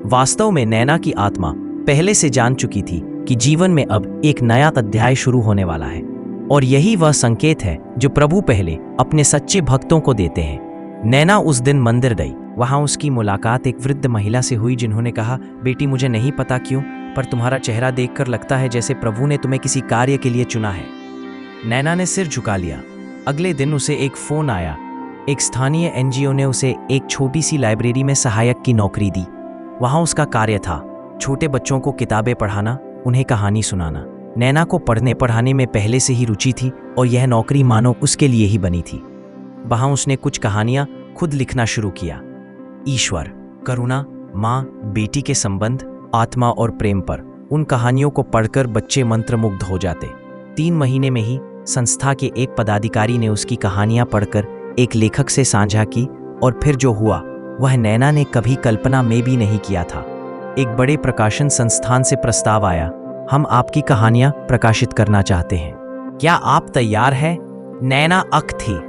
A: वास्तव में नैना की आत्मा पहले से जान चुकी थी कि जीवन में अब एक नया अध्याय शुरू होने वाला है, और यही वह संकेत है जो प्रभु पहले अपने सच्चे भक्तों को देते हैं। नैना उस दिन मंदिर गई। वहां उसकी मुलाकात एक वृद्ध महिला से हुई, जिन्होंने कहा, बेटी मुझे नहीं पता क्यों, पर तुम्हारा चेहरा देखकर लगता है जैसे प्रभु ने तुम्हें किसी कार्य के लिए चुना है। नैना ने सिर झुका लिया। अगले दिन उसे एक फोन आया। एक स्थानीय एनजीओ ने उसे एक छोटी सी लाइब्रेरी में सहायक की नौकरी दी। वहां उसका कार्य था छोटे बच्चों को किताबें पढ़ाना, उन्हें कहानी सुनाना। नैना को पढ़ने पढ़ाने में पहले से ही रुचि थी, और यह नौकरी मानो उसके लिए ही बनी थी। वहां उसने कुछ कहानियां खुद लिखना शुरू किया। ईश्वर, करुणा, माँ बेटी के संबंध, आत्मा और प्रेम पर। उन कहानियों को पढ़कर बच्चे मंत्रमुग्ध हो जाते। 3 महीने में ही संस्था के एक पदाधिकारी ने उसकी कहानियां पढ़कर एक लेखक से साझा की, और फिर जो हुआ वह नैना ने कभी कल्पना में भी नहीं किया था। एक बड़े प्रकाशन संस्थान से प्रस्ताव आया, हम आपकी कहानियां प्रकाशित करना चाहते हैं, क्या आप तैयार हैं? नैना अक थी।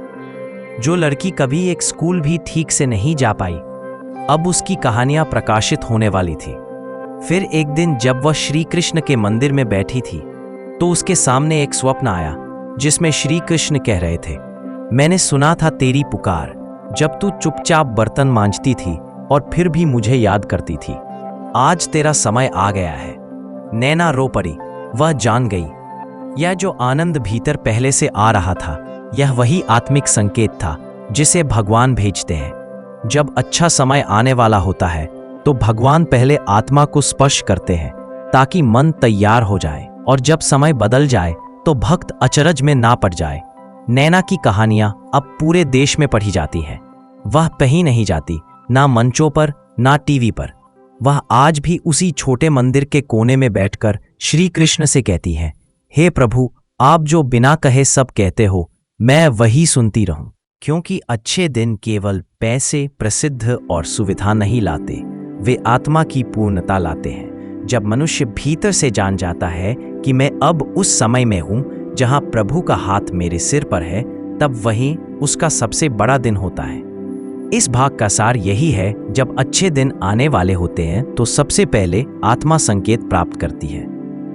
A: जो लड़की कभी एक स्कूल भी ठीक से नहीं जा पाई, अब उसकी कहानियां प्रकाशित होने वाली थी। फिर एक दिन जब वह श्री कृष्ण के मंदिर में बैठी थी, तो उसके सामने एक स्वप्न आया, जिसमें श्री कृष्ण कह रहे थे, मैंने सुना था तेरी पुकार, जब तू चुपचाप बर्तन मांजती थी और फिर भी मुझे याद करती थी। आज तेरा समय आ गया है। नैना रो पड़ी। वह जान गई, यह जो आनंद भीतर पहले से आ रहा था, यह वही आत्मिक संकेत था जिसे भगवान भेजते हैं। जब अच्छा समय आने वाला होता है तो भगवान पहले आत्मा को स्पर्श करते हैं ताकि मन तैयार हो जाए, और जब समय बदल जाए तो भक्त अचरज में ना पड़ जाए। नैना की कहानियां अब पूरे देश में पढ़ी जाती हैं। वह कहीं नहीं जाती, ना मंचों पर ना टीवी पर। वह आज भी उसी छोटे मंदिर के कोने में बैठकर श्री कृष्ण से कहती है, हे प्रभु, आप जो बिना कहे सब कहते हो, मैं वही सुनती रहूं। क्योंकि अच्छे दिन केवल पैसे, प्रसिद्ध और सुविधा नहीं लाते, वे आत्मा की पूर्णता लाते हैं। जब मनुष्य भीतर से जान जाता है कि मैं अब उस समय में हूं जहां प्रभु का हाथ मेरे सिर पर है, तब वही उसका सबसे बड़ा दिन होता है। इस भाग का सार यही है, जब अच्छे दिन आने वाले होते हैं तो सबसे पहले आत्मा संकेत प्राप्त करती है।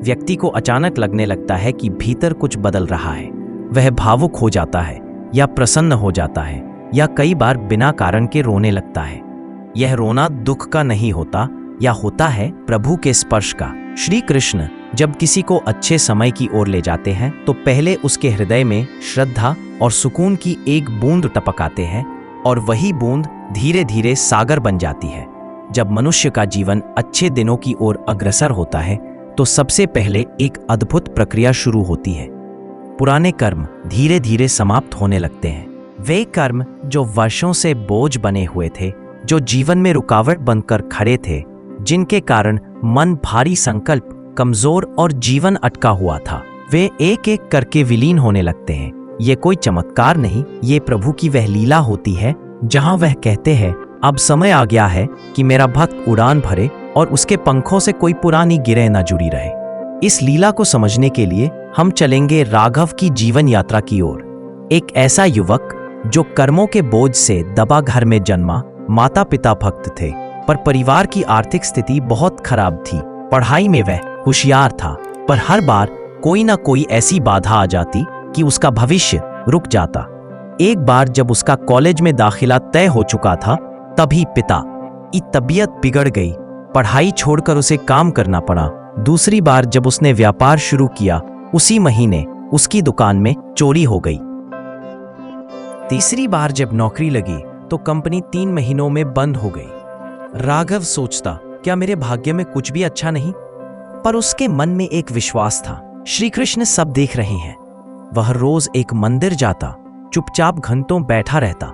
A: व्यक्ति को अचानक लगने लगता है कि भीतर कुछ बदल रहा है। वह भावुक हो जाता है या प्रसन्न हो जाता है या कई बार बिना कारण के रोने लगता है। यह रोना दुख का नहीं होता, या होता है प्रभु के स्पर्श का। श्री कृष्ण जब किसी को अच्छे समय की ओर ले जाते हैं तो पहले उसके हृदय में श्रद्धा और सुकून की एक बूंद टपकाते हैं, और वही बूंद धीरे धीरे सागर बन जाती है। जब मनुष्य का जीवन अच्छे दिनों की ओर अग्रसर होता है तो सबसे पहले एक अद्भुत प्रक्रिया शुरू होती है। पुराने कर्म धीरे धीरे समाप्त होने लगते हैं। वे कर्म जो वर्षों से बोझ बने हुए थे, जो जीवन में रुकावट बनकर खड़े थे, जिनके कारण मन भारी, संकल्प कमजोर और जीवन अटका हुआ था, वे एक एक करके विलीन होने लगते हैं। ये कोई चमत्कार नहीं, ये प्रभु की वह लीला होती है जहां वह कहते हैं, अब समय आ गया है कि मेरा भक्त उड़ान भरे और उसके पंखों से कोई पुरानी गिरह न जुड़ी रहे। इस लीला को समझने के लिए हम चलेंगे राघव की जीवन यात्रा की ओर। एक ऐसा युवक जो कर्मों के बोझ से दबा घर में जन्मा, माता पिता भक्त थे, पर परिवार की आर्थिक स्थिति बहुत खराब थी। पढ़ाई में वह होशियार था, पर हर बार कोई ना कोई ऐसी बाधा आ जाती कि उसका भविष्य रुक जाता। एक बार जब उसका कॉलेज में दाखिला तय हो चुका था, तभी पिता की तबीयत बिगड़ गई। पढ़ाई छोड़कर उसे काम करना पड़ा। दूसरी बार जब उसने व्यापार शुरू किया, उसी महीने उसकी दुकान में चोरी हो गई। तीसरी बार जब नौकरी लगी तो कंपनी 3 महीनों में बंद हो गई। राघव सोचता, क्या मेरे भाग्य में कुछ भी अच्छा नहीं? पर उसके मन में एक विश्वास था, श्री कृष्ण सब देख रहे हैं। वह रोज एक मंदिर जाता, चुपचाप घंटों बैठा रहता।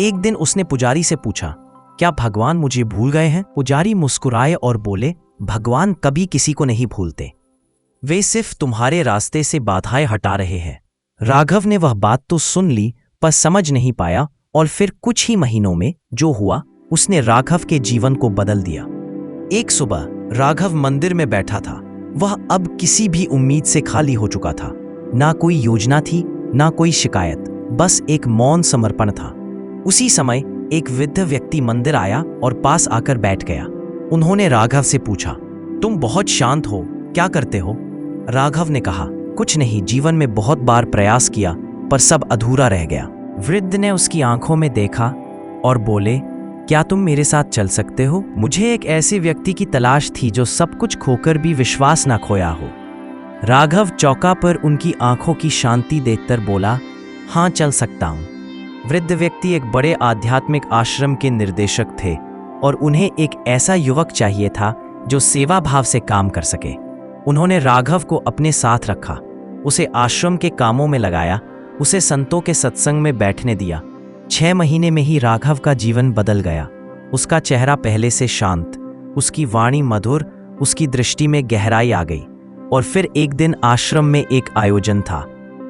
A: एक दिन उसने पुजारी से पूछा, क्या भगवान मुझे भूल गए हैं? पुजारी मुस्कुराए और बोले, भगवान कभी किसी को नहीं भूलते, वे सिर्फ तुम्हारे रास्ते से बाधाएं हटा रहे हैं। राघव ने वह बात तो सुन ली, पर समझ नहीं पाया, और फिर कुछ ही महीनों में जो हुआ उसने राघव के जीवन को बदल दिया। एक सुबह राघव मंदिर में बैठा था। वह अब किसी भी उम्मीद से खाली हो चुका था। ना कोई योजना थी, ना कोई शिकायत, बस एक मौन समर्पण था। उसी समय एक वृद्ध व्यक्ति मंदिर आया और पास आकर बैठ गया। उन्होंने राघव से पूछा, तुम बहुत शांत हो, क्या करते हो? राघव ने कहा, कुछ नहीं, जीवन में बहुत बार प्रयास किया पर सब अधूरा रह गया। वृद्ध ने उसकी आंखों में देखा और बोले, क्या तुम मेरे साथ चल सकते हो? मुझे एक ऐसे व्यक्ति की तलाश थी जो सब कुछ खोकर भी विश्वास ना खोया हो। राघव चौंका, पर उनकी आंखों की शांति देखकर बोला, हाँ, चल सकता हूं। वृद्ध व्यक्ति एक बड़े आध्यात्मिक आश्रम के निर्देशक थे और उन्हें एक ऐसा युवक चाहिए था जो सेवा भाव से काम कर सके। उन्होंने राघव को अपने साथ रखा, उसे आश्रम के कामों में लगाया, उसे संतों के सत्संग में बैठने दिया। 6 महीने में ही राघव का जीवन बदल गया। उसका चेहरा पहले से शांत, उसकी वाणी मधुर, उसकी दृष्टि में गहराई आ गई। और फिर एक दिन आश्रम में एक आयोजन था,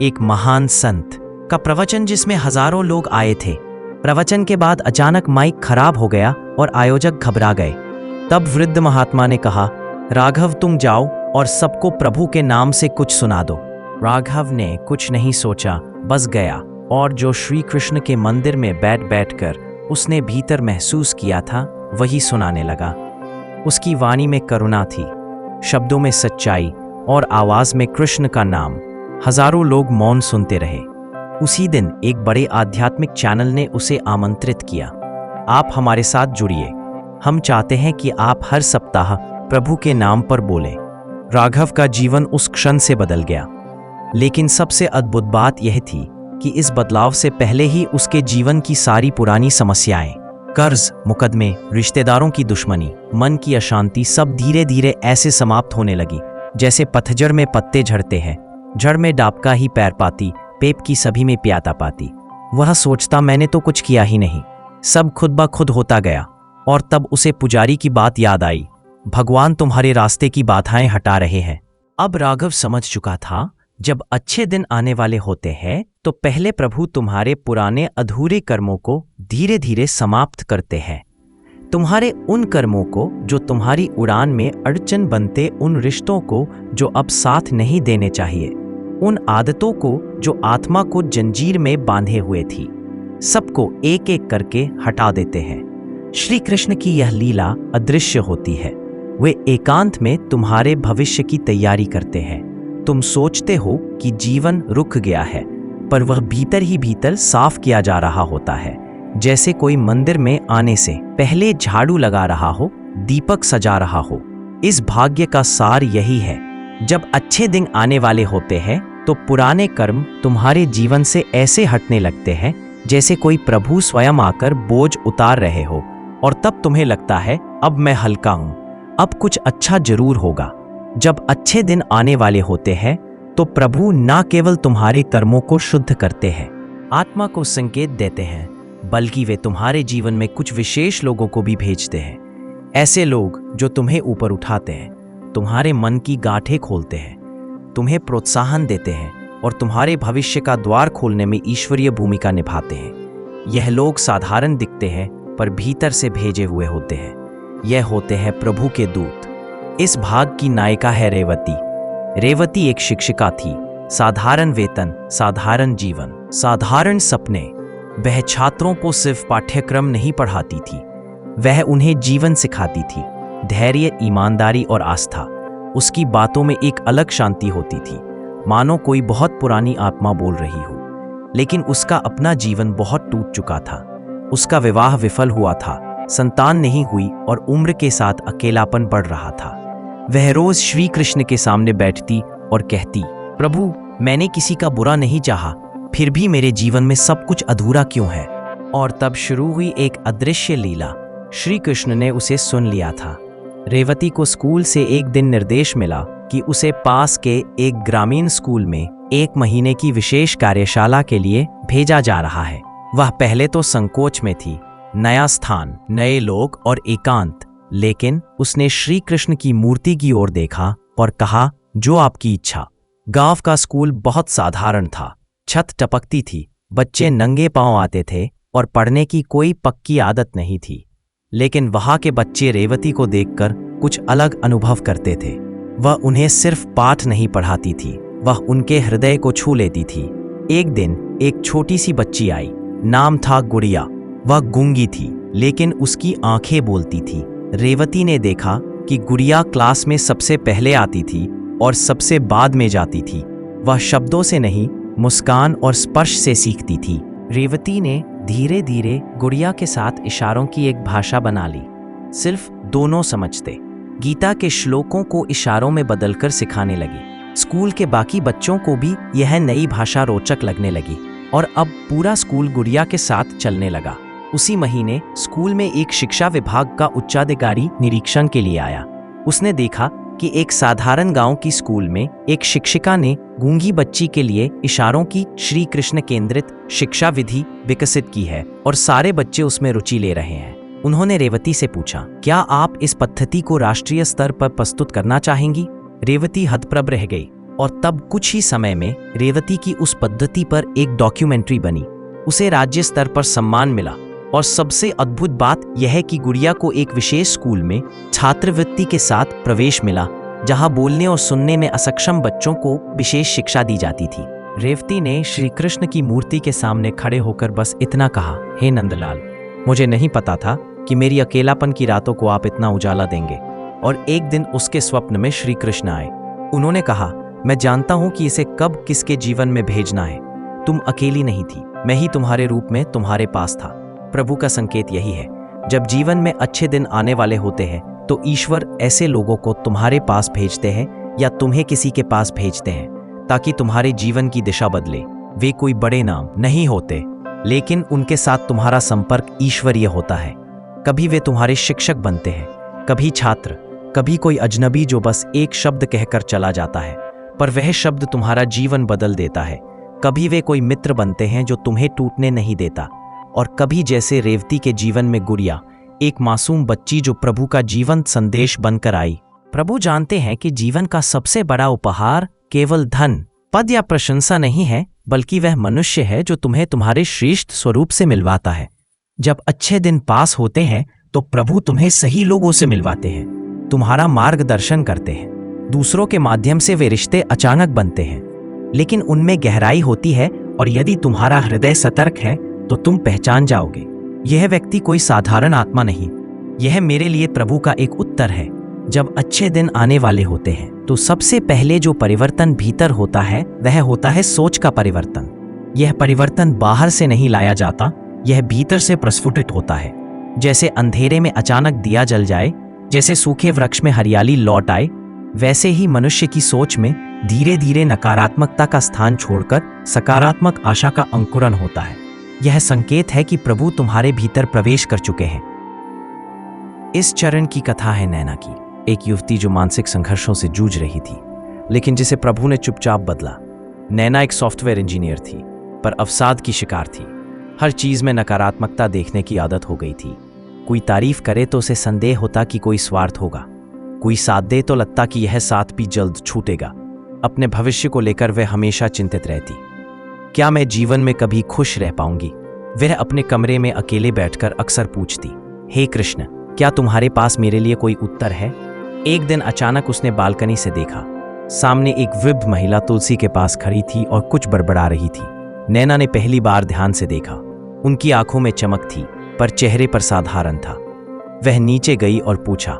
A: एक महान संत का प्रवचन जिसमें हजारों लोग आए थे। प्रवचन के बाद अचानक माइक खराब हो गया और आयोजक घबरा गए। तब वृद्ध महात्मा ने कहा, राघव तुम जाओ और सबको प्रभु के नाम से कुछ सुना दो। राघव ने कुछ नहीं सोचा, बस गया, और जो श्री कृष्ण के मंदिर में बैठ बैठकर उसने भीतर महसूस किया था वही सुनाने लगा। उसकी वाणी में करुणा थी, शब्दों में सच्चाई और आवाज में कृष्ण का नाम। हजारों लोग मौन सुनते रहे। उसी दिन एक बड़े आध्यात्मिक चैनल ने उसे आमंत्रित किया, आप हमारे साथ जुड़िए, हम चाहते हैं कि आप हर सप्ताह प्रभु के नाम पर बोलें। राघव का जीवन उस क्षण से बदल गया। लेकिन सबसे अद्भुत बात यह थी कि इस बदलाव से पहले ही उसके जीवन की सारी पुरानी समस्याएं, कर्ज, मुकदमे, रिश्तेदारों की दुश्मनी, मन की अशांति, सब धीरे धीरे ऐसे समाप्त होने लगी जैसे पतझड़ में पत्ते झड़ते हैं। जड़ में डाबका ही पैर पाती, पेप की सभी में प्याता पाती। वह सोचता मैंने तो कुछ किया ही नहीं, सब खुद ब खुद होता गया। और तब उसे पुजारी की बात याद आई, भगवान तुम्हारे रास्ते की बाधाएं हटा रहे हैं। अब राघव समझ चुका था, जब अच्छे दिन आने वाले होते हैं तो पहले प्रभु तुम्हारे पुराने अधूरे कर्मों को धीरे धीरे समाप्त करते हैं। तुम्हारे उन कर्मों को जो तुम्हारी उड़ान में अड़चन बनते, उन रिश्तों को जो अब साथ नहीं देने चाहिए, उन आदतों को जो आत्मा को जंजीर में बांधे हुए थी, सबको एक एक करके हटा देते हैं। श्री कृष्ण की यह लीला अदृश्य होती है। वे एकांत में तुम्हारे भविष्य की तैयारी करते हैं। तुम सोचते हो कि जीवन रुक गया है, पर वह भीतर ही भीतर साफ किया जा रहा होता है, जैसे कोई मंदिर में आने से पहले झाड़ू लगा रहा हो, दीपक सजा रहा हो। इस भाग्य का सार यही है, जब अच्छे दिन आने वाले होते हैं तो पुराने कर्म तुम्हारे जीवन से ऐसे हटने लगते हैं जैसे कोई प्रभु स्वयं आकर बोझ उतार रहे हो, और तब तुम्हें लगता है अब मैं हल्का हूं, अब कुछ अच्छा जरूर होगा। जब अच्छे दिन आने वाले होते हैं तो प्रभु न केवल तुम्हारे कर्मों को शुद्ध करते हैं, आत्मा को संकेत देते हैं, बल्कि वे तुम्हारे जीवन में कुछ विशेष लोगों को भी भेजते हैं। ऐसे लोग जो तुम्हें ऊपर उठाते हैं, तुम्हारे मन की गांठें खोलते हैं, तुम्हें प्रोत्साहन देते हैं और तुम्हारे भविष्य का द्वार खोलने में ईश्वरीय भूमिका निभाते हैं। यह लोग साधारण दिखते हैं पर भीतर से भेजे हुए होते हैं। यह होते हैं प्रभु के दूत। इस भाग की नायिका है रेवती। रेवती एक शिक्षिका थी। साधारण वेतन, साधारण जीवन, साधारण सपने। वह छात्रों को सिर्फ पाठ्यक्रम नहीं पढ़ाती थी, वह उन्हें जीवन सिखाती थी, धैर्य, ईमानदारी और आस्था। उसकी बातों में एक अलग शांति होती थी, मानो कोई बहुत पुरानी आत्मा बोल रही हो। लेकिन उसका अपना जीवन बहुत टूट चुका था। उसका विवाह विफल हुआ था, संतान नहीं हुई और उम्र के साथ अकेलापन बढ़ रहा था। वह रोज श्री कृष्ण के सामने बैठती और कहती, प्रभु मैंने किसी का बुरा नहीं चाहा, फिर भी मेरे जीवन में सब कुछ अधूरा क्यों है। और तब शुरू हुई एक अदृश्य लीला। श्री कृष्ण ने उसे सुन लिया था। रेवती को स्कूल से एक दिन निर्देश मिला कि उसे पास के एक ग्रामीण स्कूल में 1 महीने की विशेष कार्यशाला के लिए भेजा जा रहा है। वह पहले तो संकोच में थी, नया स्थान, नए लोग और एकांत। लेकिन उसने श्री कृष्ण की मूर्ति की ओर देखा और कहा, जो आपकी इच्छा। गांव का स्कूल बहुत साधारण था। छत टपकती थी, बच्चे नंगे पांव आते थे और पढ़ने की कोई पक्की आदत नहीं थी। लेकिन वहां के बच्चे रेवती को देखकर कुछ अलग अनुभव करते थे। वह उन्हें सिर्फ पाठ नहीं पढ़ाती थी, वह उनके हृदय को छू लेती थी। एक दिन एक छोटी सी बच्ची आई, नाम था गुड़िया। वह गूंगी थी, लेकिन उसकी आंखें बोलती थी। रेवती ने देखा कि गुड़िया क्लास में सबसे पहले आती थी और सबसे बाद में जाती थी। वह शब्दों से नहीं, मुस्कान और स्पर्श से सीखती थी। रेवती ने धीरे धीरे गुड़िया के साथ इशारों की एक भाषा बना ली। सिर्फ दोनों समझते। गीता के श्लोकों को इशारों में बदलकर सिखाने लगी। स्कूल के बाकी बच्चों को भी यह नई भाषा रोचक लगने लगी और अब पूरा स्कूल गुड़िया के साथ चलने लगा। उसी महीने स्कूल में एक शिक्षा विभाग का उच्चाधिकारी निरीक्षण के लिए आया। उसने देखा कि एक साधारण गांव की स्कूल में एक शिक्षिका ने गूंगी बच्ची के लिए इशारों की श्री कृष्ण केंद्रित शिक्षा विधि विकसित की है और सारे बच्चे उसमें रुचि ले रहे हैं। उन्होंने रेवती से पूछा, क्या आप इस पद्धति को राष्ट्रीय स्तर पर प्रस्तुत करना चाहेंगी? रेवती हतप्रभ रह गई और तब कुछ ही समय में रेवती की उस पद्धति पर एक डॉक्यूमेंट्री बनी। उसे राज्य स्तर पर सम्मान मिला और सबसे अद्भुत बात यह है कि गुड़िया को एक विशेष स्कूल में छात्रवृत्ति के साथ प्रवेश मिला, जहां बोलने और सुनने में असक्षम बच्चों को विशेष शिक्षा दी जाती थी। रेवती ने श्री कृष्ण की मूर्ति के सामने खड़े होकर बस इतना कहा, हे नंदलाल, मुझे नहीं पता था कि मेरी अकेलापन की रातों को आप इतना उजाला देंगे। और एक दिन उसके स्वप्न में श्री कृष्ण आए। उन्होंने कहा, मैं जानता हूं कि इसे कब किसके जीवन में भेजना है। तुम अकेली नहीं थी, मैं ही तुम्हारे रूप में तुम्हारे पास था। प्रभु का संकेत यही है, जब जीवन में अच्छे दिन आने वाले होते हैं तो ईश्वर ऐसे लोगों को तुम्हारे पास भेजते हैं या तुम्हें किसी के पास भेजते हैं ताकि तुम्हारे जीवन की दिशा बदले। वे कोई बड़े नाम नहीं होते, लेकिन उनके साथ तुम्हारा संपर्क ईश्वरीय होता है। कभी वे तुम्हारे शिक्षक बनते हैं, कभी छात्र, कभी कोई अजनबी जो बस एक शब्द कहकर चला जाता है, पर वह शब्द तुम्हारा जीवन बदल देता है। कभी वे कोई मित्र बनते हैं जो तुम्हें टूटने नहीं देता, और कभी जैसे रेवती के जीवन में गुड़िया, एक मासूम बच्ची जो प्रभु का जीवंत संदेश बनकर आई। प्रभु जानते हैं कि जीवन का सबसे बड़ा उपहार केवल धन, पद या प्रशंसा नहीं है, बल्कि वह मनुष्य है जो तुम्हें तुम्हारे श्रेष्ठ स्वरूप से मिलवाता है। जब अच्छे दिन पास होते हैं तो प्रभु तुम्हें सही लोगों से मिलवाते हैं, तुम्हारा मार्गदर्शन करते हैं। दूसरों के माध्यम से वे रिश्ते अचानक बनते हैं, लेकिन उनमें गहराई होती है, और यदि तुम्हारा हृदय सतर्क है तो तुम पहचान जाओगे, यह व्यक्ति कोई साधारण आत्मा नहीं, यह मेरे लिए प्रभु का एक उत्तर है। जब अच्छे दिन आने वाले होते हैं तो सबसे पहले जो परिवर्तन भीतर होता है वह होता है सोच का परिवर्तन। यह परिवर्तन बाहर से नहीं लाया जाता, यह भीतर से प्रस्फुटित होता है। जैसे अंधेरे में अचानक दिया जल जाए, जैसे सूखे वृक्ष में हरियाली लौट आए, वैसे ही मनुष्य की सोच में धीरे धीरे नकारात्मकता का स्थान छोड़कर सकारात्मक आशा का अंकुरन होता है। यह संकेत है कि प्रभु तुम्हारे भीतर प्रवेश कर चुके हैं। इस चरण की कथा है नैना की, एक युवती जो मानसिक संघर्षों से जूझ रही थी, लेकिन जिसे प्रभु ने चुपचाप बदला। नैना एक सॉफ्टवेयर इंजीनियर थी, पर अवसाद की शिकार थी। हर चीज में नकारात्मकता देखने की आदत हो गई थी। कोई तारीफ करे तो उसे संदेह होता कि कोई स्वार्थ होगा, कोई साथ दे तो लगता कि यह साथ भी जल्द छूटेगा। अपने भविष्य को लेकर वह हमेशा चिंतित रहती। क्या मैं जीवन में कभी खुश रह पाऊंगी? वह अपने कमरे में अकेले बैठकर अक्सर पूछती, हे कृष्ण, क्या तुम्हारे पास मेरे लिए कोई उत्तर है? एक दिन अचानक उसने बालकनी से देखा, सामने एक वृद्ध महिला तुलसी के पास खड़ी थी और कुछ बड़बड़ा रही थी। नैना ने पहली बार ध्यान से देखा। उनकी आंखों में चमक थी, पर चेहरे पर साधारण था। वह नीचे गई और पूछा,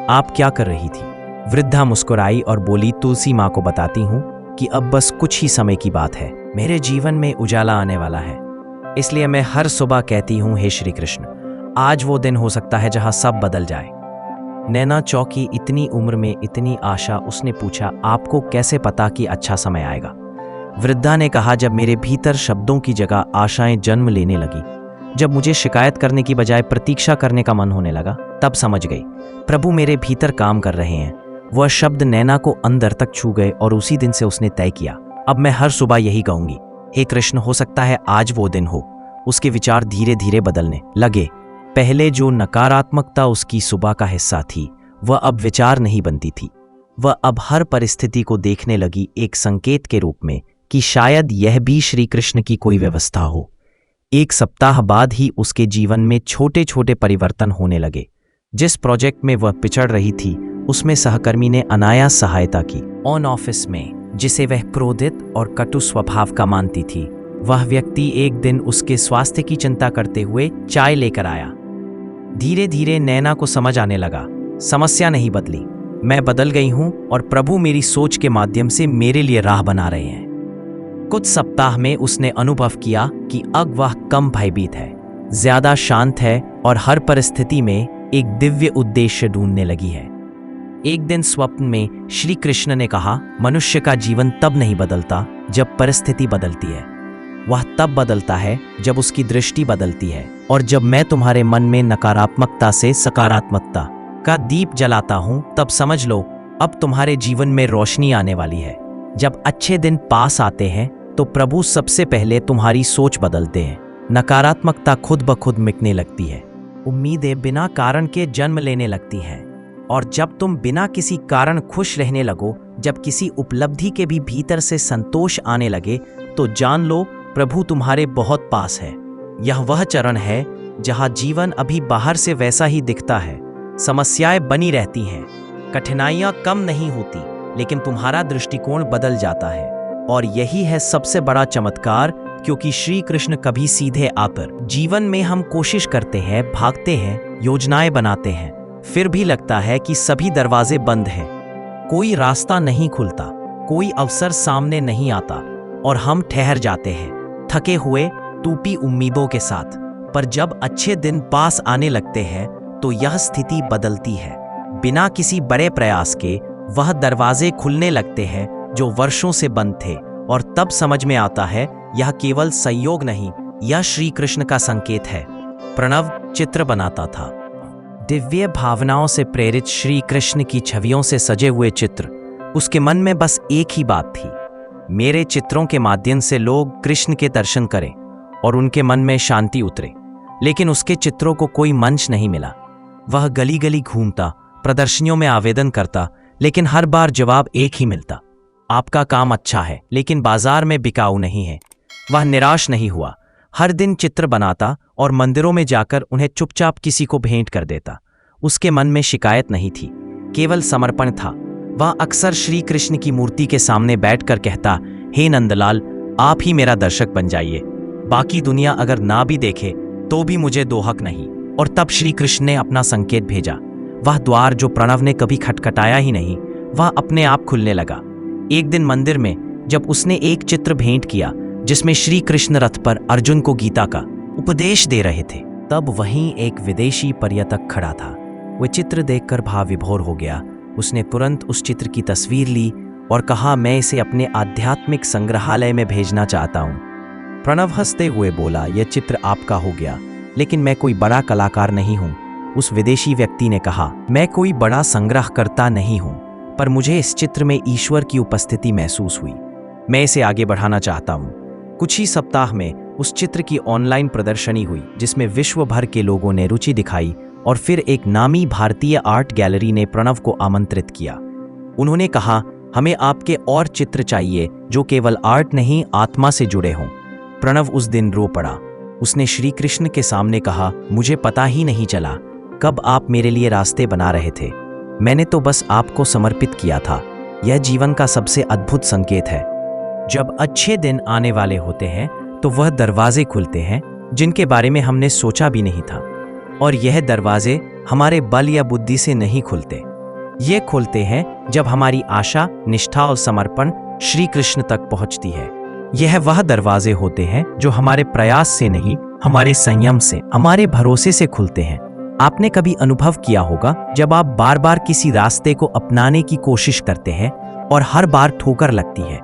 A: आप क्या कर रही थी? वृद्धा मुस्कुराई और बोली, तुलसी माँ को बताती हूँ कि अब बस कुछ ही समय की बात है, मेरे जीवन में उजाला आने वाला है। इसलिए मैं हर सुबह कहती हूँ, हे श्री कृष्ण, आज वो दिन हो सकता है जहाँ सब बदल जाए। नैना चौंकी, इतनी उम्र में इतनी आशा। उसने पूछा, आपको कैसे पता कि अच्छा समय आएगा? वृद्धा ने कहा, जब मेरे भीतर शब्दों की जगह आशाएं जन्म लेने लगी, जब मुझे शिकायत करने की बजाय प्रतीक्षा करने का मन होने लगा, तब समझ गई प्रभु मेरे भीतर काम कर रहे हैं। वह शब्द नैना को अंदर तक छू गए और उसी दिन से उसने तय किया, अब मैं हर सुबह यही कहूंगी, हे कृष्ण, हो सकता है आज वो दिन हो। उसके विचार धीरे धीरे बदलने लगे। पहले जो नकारात्मकता उसकी सुबह का हिस्सा थी, वह अब विचार नहीं बनती थी। वह अब हर परिस्थिति को देखने लगी एक संकेत के रूप में कि शायद यह भी श्री कृष्ण की कोई व्यवस्था हो। एक सप्ताह बाद ही उसके जीवन में छोटे छोटे परिवर्तन होने लगे। जिस प्रोजेक्ट में वह पिछड़ रही थी, उसमें सहकर्मी ने अनायास सहायता की। ऑन ऑफिस में, जिसे वह क्रोधित और कटु स्वभाव का मानती थी, वह व्यक्ति एक दिन उसके स्वास्थ्य की चिंता करते हुए चाय लेकर आया। धीरे धीरे नैना को समझ आने लगा, समस्या नहीं बदली, मैं बदल गई हूं और प्रभु मेरी सोच के माध्यम से मेरे लिए राह बना रहे हैं। कुछ सप्ताह में उसने अनुभव किया कि अब वह कम भयभीत है, ज्यादा शांत है और हर परिस्थिति में एक दिव्य उद्देश्य ढूंढने लगी है। एक दिन स्वप्न में श्री कृष्ण ने कहा, मनुष्य का जीवन तब नहीं बदलता जब परिस्थिति बदलती है, वह तब बदलता है जब उसकी दृष्टि बदलती है। और जब मैं तुम्हारे मन में नकारात्मकता से सकारात्मकता का दीप जलाता हूं, तब समझ लो अब तुम्हारे जीवन में रोशनी आने वाली है। जब अच्छे दिन पास आते हैं तो प्रभु सबसे पहले तुम्हारी सोच बदलते हैं। नकारात्मकता खुद ब खुद मिटने लगती है, उम्मीदें बिना कारण के जन्म लेने लगती हैं। और जब तुम बिना किसी कारण खुश रहने लगो, जब किसी उपलब्धि के भी भीतर से संतोष आने लगे, तो जान लो प्रभु तुम्हारे बहुत पास है। यह वह चरण है जहां जीवन अभी बाहर से वैसा ही दिखता है, समस्याएं बनी रहती हैं, कठिनाइयां कम नहीं होती, लेकिन तुम्हारा दृष्टिकोण बदल जाता है। और यही है सबसे बड़ा चमत्कार, क्योंकि श्री कृष्ण कभी सीधे आकर जीवन में हम कोशिश करते हैं, भागते हैं, योजनाएं बनाते हैं, फिर भी लगता है कि सभी दरवाजे बंद हैं, कोई रास्ता नहीं खुलता, कोई अवसर सामने नहीं आता और हम ठहर जाते हैं, थके हुए, टूटी उम्मीदों के साथ। पर जब अच्छे दिन पास आने लगते हैं तो यह स्थिति बदलती है। बिना किसी बड़े प्रयास के वह दरवाजे खुलने लगते हैं जो वर्षों से बंद थे, और तब समझ में आता है यह केवल संयोग नहीं, यह श्री कृष्ण का संकेत है। प्रणव चित्र बनाता था, दिव्य भावनाओं से प्रेरित श्री कृष्ण की छवियों से सजे हुए चित्र। उसके मन में बस एक ही बात थी, मेरे चित्रों के माध्यम से लोग कृष्ण के दर्शन करें और उनके मन में शांति उतरे। लेकिन उसके चित्रों को कोई मंच नहीं मिला। वह गली गली घूमता, प्रदर्शनियों में आवेदन करता, लेकिन हर बार जवाब एक ही मिलता, आपका काम अच्छा है लेकिन बाजार में बिकाऊ नहीं है। वह निराश नहीं हुआ, हर दिन चित्र बनाता और मंदिरों में जाकर उन्हें चुपचाप किसी को भेंट कर देता। उसके मन में शिकायत नहीं थी, केवल समर्पण था। वह अक्सर श्री कृष्ण की मूर्ति के सामने बैठकर कहता, हे नंदलाल, आप ही मेरा दर्शक बन जाइए, बाकी दुनिया अगर ना भी देखे तो भी मुझे दो हक नहीं। और तब श्री कृष्ण ने अपना संकेत भेजा। वह द्वार जो प्रणव ने कभी खटखटाया ही नहीं, वह अपने आप खुलने लगा। एक दिन मंदिर में जब उसने एक चित्र भेंट किया जिसमें श्री कृष्ण रथ पर अर्जुन को गीता का उपदेश दे रहे थे, तब वहीं एक विदेशी पर्यटक खड़ा था। वह चित्र देखकर भाव विभोर हो गया। उसने तुरंत उस चित्र की तस्वीर ली और कहा, मैं इसे अपने आध्यात्मिक संग्रहालय में भेजना चाहता हूँ। प्रणव हंसते हुए बोला, यह चित्र आपका हो गया, लेकिन मैं कोई बड़ा कलाकार नहीं हूँ। उस विदेशी व्यक्ति ने कहा, मैं कोई बड़ा संग्रहकर्ता नहीं हूँ, पर मुझे इस चित्र में ईश्वर की उपस्थिति महसूस हुई। मैं इसे आगे बढ़ाना चाहता हूँ। कुछ ही सप्ताह में उस चित्र की ऑनलाइन प्रदर्शनी हुई जिसमें विश्व भर के लोगों ने रुचि दिखाई और फिर एक नामी भारतीय आर्ट गैलरी ने प्रणव को आमंत्रित किया। उन्होंने कहा, हमें आपके और चित्र चाहिए जो केवल आर्ट नहीं, आत्मा से जुड़े हों। प्रणव उस दिन रो पड़ा। उसने श्री कृष्ण के सामने कहा, मुझे पता ही नहीं चला कब आप मेरे लिए रास्ते बना रहे थे। मैंने तो बस आपको समर्पित किया था। यह जीवन का सबसे अद्भुत संकेत है। जब अच्छे दिन आने वाले होते हैं तो वह दरवाजे खुलते हैं जिनके बारे में हमने सोचा भी नहीं था। और यह दरवाजे हमारे बल या बुद्धि से नहीं खुलते। ये खुलते हैं जब हमारी आशा, निष्ठा और समर्पण श्री कृष्ण तक पहुंचती है। यह वह दरवाजे होते हैं जो हमारे प्रयास से नहीं, हमारे संयम से, हमारे भरोसे से खुलते हैं। आपने कभी अनुभव किया होगा जब आप बार बार किसी रास्ते को अपनाने की कोशिश करते हैं और हर बार ठोकर लगती है,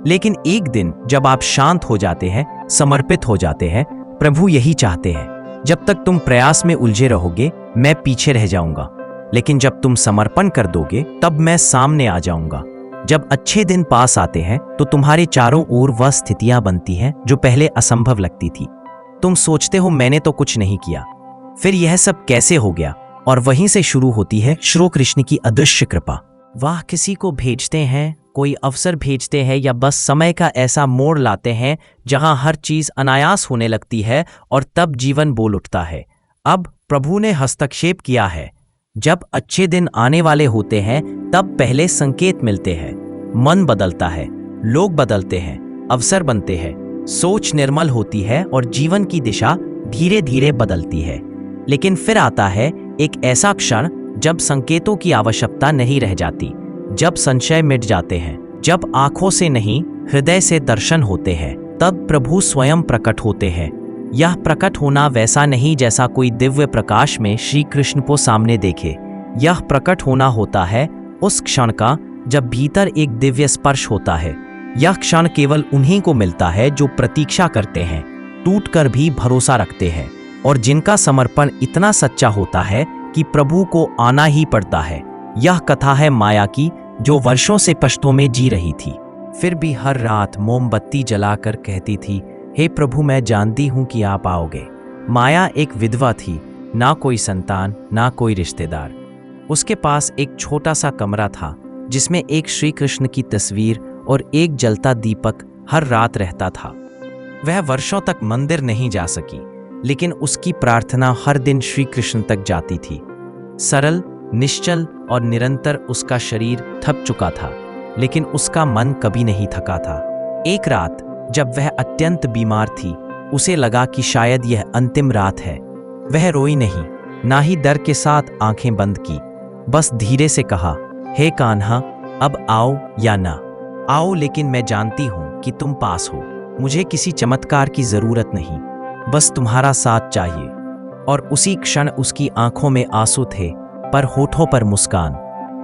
A: लेकिन एक दिन जब आप शांत हो जाते हैं, समर्पित हो जाते हैं। प्रभु यही चाहते हैं, जब तक तुम प्रयास में उलझे रहोगे मैं पीछे रह जाऊंगा, लेकिन जब तुम समर्पण कर दोगे तब मैं सामने आ जाऊंगा। जब अच्छे दिन पास आते हैं तो तुम्हारे चारों ओर वह स्थितियां बनती हैं जो पहले असंभव लगती थी। तुम सोचते हो मैंने तो कुछ नहीं किया, फिर यह सब कैसे हो गया? और वहीं से शुरू होती है श्री कृष्ण की अदृश्य कृपा। वह किसी को भेजते हैं, कोई अवसर भेजते हैं, या बस समय का ऐसा मोड़ लाते हैं जहां हर चीज अनायास होने लगती है और तब जीवन बोल उठता है, अब प्रभु ने हस्तक्षेप किया है। जब अच्छे दिन आने वाले होते हैं तब पहले संकेत मिलते हैं। मन बदलता है, लोग बदलते हैं, अवसर बनते हैं, सोच निर्मल होती है और जीवन की दिशा धीरे धीरे बदलती है। लेकिन फिर आता है एक ऐसा क्षण जब संकेतों की आवश्यकता नहीं रह जाती, जब संशय मिट जाते हैं, जब आंखों से नहीं हृदय से दर्शन होते हैं, तब प्रभु स्वयं प्रकट होते हैं। यह प्रकट होना वैसा नहीं जैसा कोई दिव्य प्रकाश में श्री कृष्ण को सामने देखे। यह प्रकट होना होता है उस क्षण का जब भीतर एक दिव्य स्पर्श होता है। यह क्षण केवल उन्हीं को मिलता है जो प्रतीक्षा करते हैं, टूटकर भी भरोसा रखते हैं और जिनका समर्पण इतना सच्चा होता है कि प्रभु को आना ही पड़ता है। यह कथा है माया की, जो वर्षों से कष्टों में जी रही थी, फिर भी हर रात मोमबत्ती जलाकर कहती थी, हे प्रभु, मैं जानती हूं कि आप आओगे। माया एक विधवा थी, ना कोई संतान, ना कोई रिश्तेदार। उसके पास एक छोटा सा कमरा था जिसमें एक श्री कृष्ण की तस्वीर और एक जलता दीपक हर रात रहता था। वह वर्षों तक मंदिर नहीं जा सकी, लेकिन उसकी प्रार्थना हर दिन श्री कृष्ण तक जाती थी। सरल, निश्चल और निरंतर उसका शरीर थक चुका था, लेकिन उसका मन कभी नहीं थका था। एक रात जब वह अत्यंत बीमार थी, उसे लगा कि शायद यह अंतिम रात है। वह रोई नहीं, ना ही डर के साथ आंखें बंद की, बस धीरे से कहा, हे कान्हा, अब आओ या ना आओ, लेकिन मैं जानती हूं कि तुम पास हो। मुझे किसी चमत्कार की जरूरत नहीं, बस तुम्हारा साथ चाहिए। और उसी क्षण उसकी आंखों में आंसू थे, पर होठों पर मुस्कान।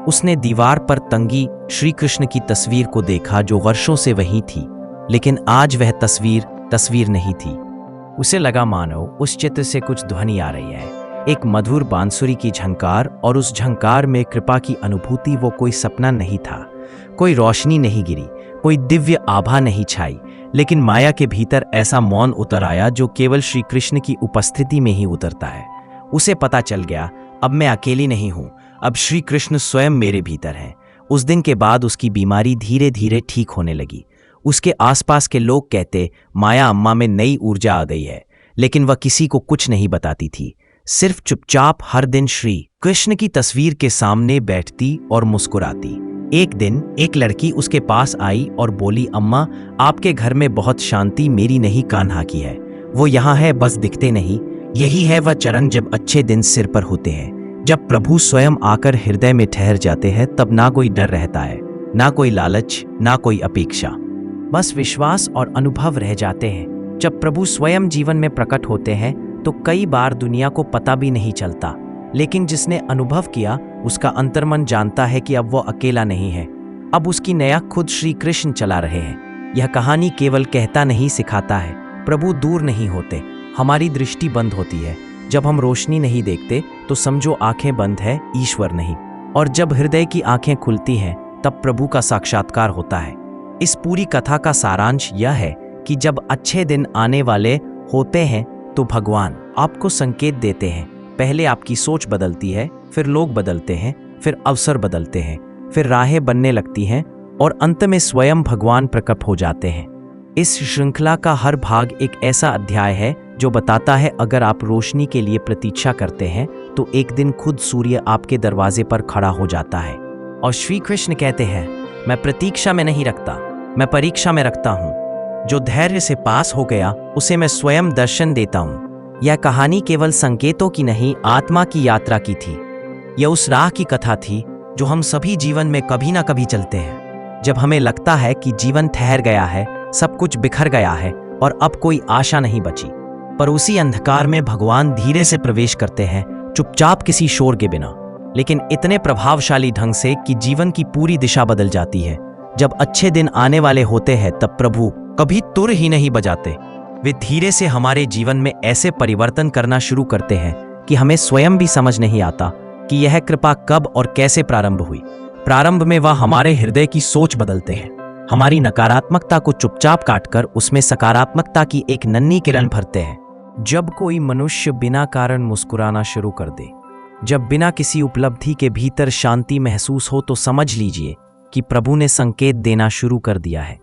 A: उसने दीवार पर तंगी श्री कृष्ण की तस्वीर को देखा जो वर्षों से वहीं थी, लेकिन आज वह तस्वीर नहीं थी। उसे लगा मानो उस चित्र से कुछ ध्वनि आ रही है, एक मधुर बांसुरी की झंकार, और उस झंकार में कृपा की अनुभूति। वो कोई सपना नहीं था, कोई रोशनी नहीं गिरी, कोई दिव्य आभा नहीं छाई, लेकिन माया के भीतर ऐसा मौन उतर आया जो केवल श्री कृष्ण की उपस्थिति में ही उतरता है। उसे पता चल गया, अब मैं अकेली नहीं हूं, अब श्री कृष्ण स्वयं मेरे भीतर हैं। उस दिन के बाद उसकी बीमारी धीरे धीरे ठीक होने लगी। उसके आसपास के लोग कहते, माया अम्मा में नई ऊर्जा आ गई है, लेकिन वह किसी को कुछ नहीं बताती थी। सिर्फ चुपचाप हर दिन श्री कृष्ण की तस्वीर के सामने बैठती और मुस्कुराती। एक दिन एक लड़की उसके पास आई और बोली, अम्मा आपके घर में बहुत शांति मेरी नहीं कान्हा की है। वो यहाँ है, बस दिखते नहीं। यही है वह चरण जब अच्छे दिन सिर पर होते हैं, जब प्रभु स्वयं आकर हृदय में ठहर जाते हैं। तब ना कोई डर रहता है, ना कोई लालच, ना कोई अपेक्षा, बस विश्वास और अनुभव रह जाते हैं। जब प्रभु स्वयं जीवन में प्रकट होते हैं तो कई बार दुनिया को पता भी नहीं चलता, लेकिन जिसने अनुभव किया उसका अंतर्मन जानता है कि अब वो अकेला नहीं है। अब उसकी नया खुद श्री कृष्ण चला रहे हैं। यह कहानी केवल कहता नहीं, सिखाता है। प्रभु दूर नहीं होते, हमारी दृष्टि बंद होती है। जब हम रोशनी नहीं देखते तो समझो आंखें बंद है, ईश्वर नहीं। और जब हृदय की आंखें खुलती हैं तब प्रभु का साक्षात्कार होता है। इस पूरी कथा का सारांश यह है कि जब अच्छे दिन आने वाले होते हैं तो भगवान आपको संकेत देते हैं। पहले आपकी सोच बदलती है, फिर लोग बदलते हैं, फिर अवसर बदलते हैं, फिर राहें बनने लगती हैं और अंत में स्वयं भगवान प्रकट हो जाते हैं। इस श्रृंखला का हर भाग एक ऐसा अध्याय है जो बताता है, अगर आप रोशनी के लिए प्रतीक्षा करते हैं तो एक दिन खुद सूर्य आपके दरवाजे पर खड़ा हो जाता है। और श्री कृष्ण कहते हैं, मैं प्रतीक्षा में नहीं रखता, मैं परीक्षा में रखता हूँ। जो धैर्य से पास हो गया उसे मैं स्वयं दर्शन देता हूँ। यह कहानी केवल संकेतों की नहीं, आत्मा की यात्रा की थी। यह उस राह की कथा थी जो हम सभी जीवन में कभी ना कभी चलते हैं। जब हमें लगता है कि जीवन ठहर गया है, सब कुछ बिखर गया है और अब कोई आशा नहीं बची, पर उसी अंधकार में भगवान धीरे से प्रवेश करते हैं, चुपचाप किसी शोर के बिना, लेकिन इतने प्रभावशाली ढंग से कि जीवन की पूरी दिशा बदल जाती है। जब अच्छे दिन आने वाले होते हैं तब प्रभु कभी तुर ही नहीं बजाते। वे धीरे से हमारे जीवन में ऐसे परिवर्तन करना शुरू करते हैं कि हमें स्वयं भी समझ नहीं आता कि यह कृपा कब और कैसे प्रारंभ हुई। प्रारंभ में वह हमारे हृदय की सोच बदलते हैं, हमारी नकारात्मकता को चुपचाप काटकर उसमें सकारात्मकता की एक नन्ही किरण भरते हैं। जब कोई मनुष्य बिना कारण मुस्कुराना शुरू कर दे, जब बिना किसी उपलब्धि के भीतर शांति महसूस हो, तो समझ लीजिए कि प्रभु ने संकेत देना शुरू कर दिया है।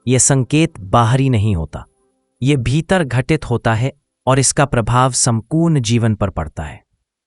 A: यह संकेत बाहरी नहीं होता, ये भीतर घटित होता है और इसका प्रभाव संपूर्ण जीवन पर पड़ता है।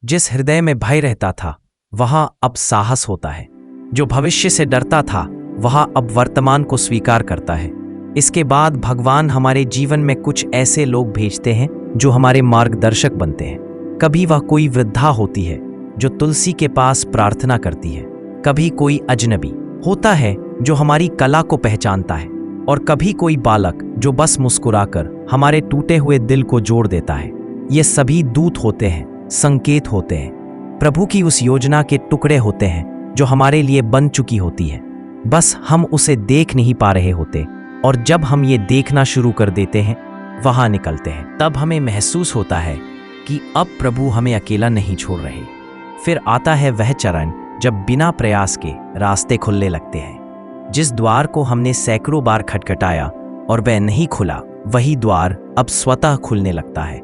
A: जिस हृदय में भय रहता था वहां अब साहस होता है, जो भविष्य से डरता था वहां अब वर्तमान को स्वीकार करता है। इसके बाद भगवान हमारे जीवन में कुछ ऐसे लोग भेजते हैं जो हमारे मार्गदर्शक बनते हैं। कभी वह कोई वृद्धा होती है जो तुलसी के पास प्रार्थना करती है, कभी कोई अजनबी होता है जो हमारी कला को पहचानता है, और कभी कोई बालक जो बस मुस्कुराकर हमारे टूटे हुए दिल को जोड़ देता है। ये सभी दूत होते हैं, संकेत होते हैं, प्रभु की उस योजना के टुकड़े होते हैं जो हमारे लिए बन चुकी होती है, बस हम उसे देख नहीं पा रहे होते। और जब हम ये देखना शुरू कर देते हैं, वहां निकलते हैं, तब हमें महसूस होता है कि अब प्रभु हमें अकेला नहीं छोड़ रहे। फिर आता है वह चरण जब बिना प्रयास के रास्ते खुलने लगते हैं। जिस द्वार को हमने सैकड़ों बार खटखटाया और वह नहीं खुला, वही द्वार अब स्वतः खुलने लगता है।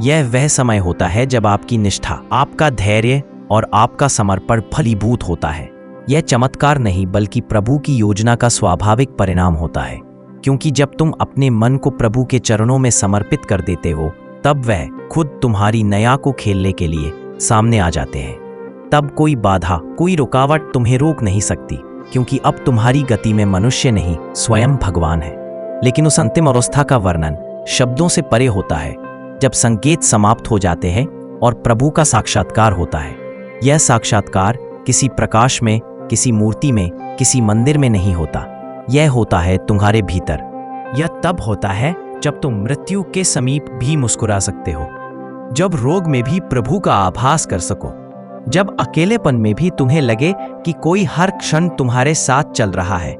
A: यह वह समय होता है जब आपकी निष्ठा, आपका धैर्य और आपका समर्पण फलीभूत होता है। यह चमत्कार नहीं बल्कि प्रभु की योजना का स्वाभाविक परिणाम होता है, क्योंकि जब तुम अपने मन को प्रभु के चरणों में समर्पित कर देते हो, तब वह खुद तुम्हारी नया को खेलने के लिए सामने आ जाते हैं। तब कोई बाधा, कोई रुकावट तुम्हें रोक नहीं सकती, क्योंकि अब तुम्हारी गति में मनुष्य नहीं, स्वयं भगवान है। लेकिन उस अंतिम अवस्था का वर्णन शब्दों से परे होता है, जब संकेत समाप्त हो जाते हैं और प्रभु का साक्षात्कार होता है। यह साक्षात्कार किसी प्रकाश में, किसी मूर्ति में, किसी मंदिर में नहीं होता, यह होता है तुम्हारे भीतर। यह तब होता है जब तुम मृत्यु के समीप भी मुस्कुरा सकते हो, जब रोग में भी प्रभु का आभास कर सको, जब अकेलेपन में भी तुम्हें लगे कि कोई हर क्षण तुम्हारे साथ चल रहा है।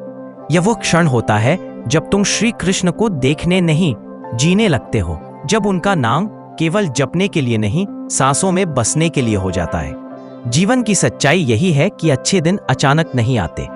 A: यह वो क्षण होता है जब तुम श्री कृष्ण को देखने नहीं, जीने लगते हो, जब उनका नाम केवल जपने के लिए नहीं, सांसों में बसने के लिए हो जाता है। जीवन की सच्चाई यही है कि अच्छे दिन अचानक नहीं आते,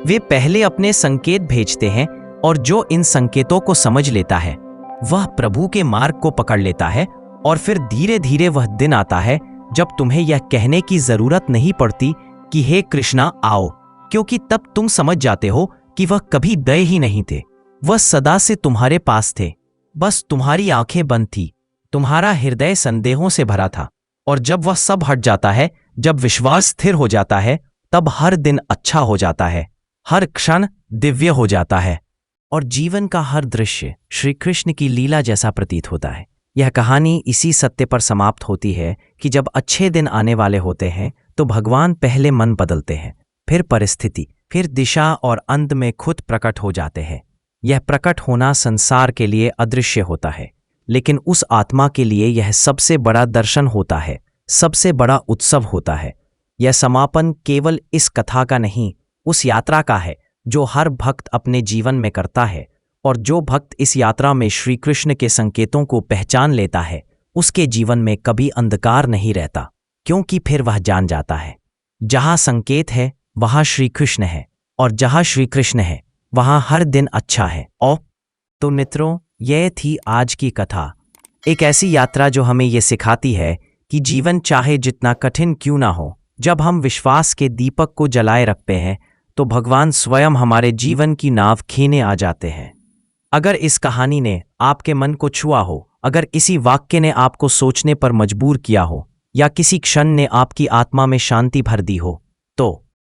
A: वे पहले अपने संकेत भेजते हैं और जो इन संकेतों को समझ लेता है वह प्रभु के मार्ग को पकड़ लेता है। और फिर धीरे धीरे वह दिन आता है जब तुम्हें यह कहने की जरूरत नहीं पड़ती कि हे कृष्णा आओ, क्योंकि तब तुम समझ जाते हो कि वह कभी गए ही नहीं थे। वह सदा से तुम्हारे पास थे, बस तुम्हारी आंखें बंद थी, तुम्हारा हृदय संदेहों से भरा था। और जब वह सब हट जाता है, जब विश्वास स्थिर हो जाता है, तब हर दिन अच्छा हो जाता है, हर क्षण दिव्य हो जाता है और जीवन का हर दृश्य श्री कृष्ण की लीला जैसा प्रतीत होता है। यह कहानी इसी सत्य पर समाप्त होती है कि जब अच्छे दिन आने वाले होते हैं तो भगवान पहले मन बदलते हैं, फिर परिस्थिति, फिर दिशा और अंत में खुद प्रकट हो जाते हैं। यह प्रकट होना संसार के लिए अदृश्य होता है, लेकिन उस आत्मा के लिए यह सबसे बड़ा दर्शन होता है, सबसे बड़ा उत्सव होता है। यह समापन केवल इस कथा का नहीं, उस यात्रा का है जो हर भक्त अपने जीवन में करता है। और जो भक्त इस यात्रा में श्री कृष्ण के संकेतों को पहचान लेता है, उसके जीवन में कभी अंधकार नहीं रहता, क्योंकि फिर वह जान जाता है जहां संकेत है वहां श्री कृष्ण है, और जहां श्री कृष्ण है वहां हर दिन अच्छा है। और तो मित्रों, यह थी आज की कथा, एक ऐसी यात्रा जो हमें यह सिखाती है कि जीवन चाहे जितना कठिन क्यों ना हो, जब हम विश्वास के दीपक को जलाए रखते हैं तो भगवान स्वयं हमारे जीवन की नाव खींचे आ जाते हैं। अगर इस कहानी ने आपके मन को छुआ हो, अगर किसी वाक्य ने आपको सोचने पर मजबूर किया हो, या किसी क्षण ने आपकी आत्मा में शांति भर दी हो, तो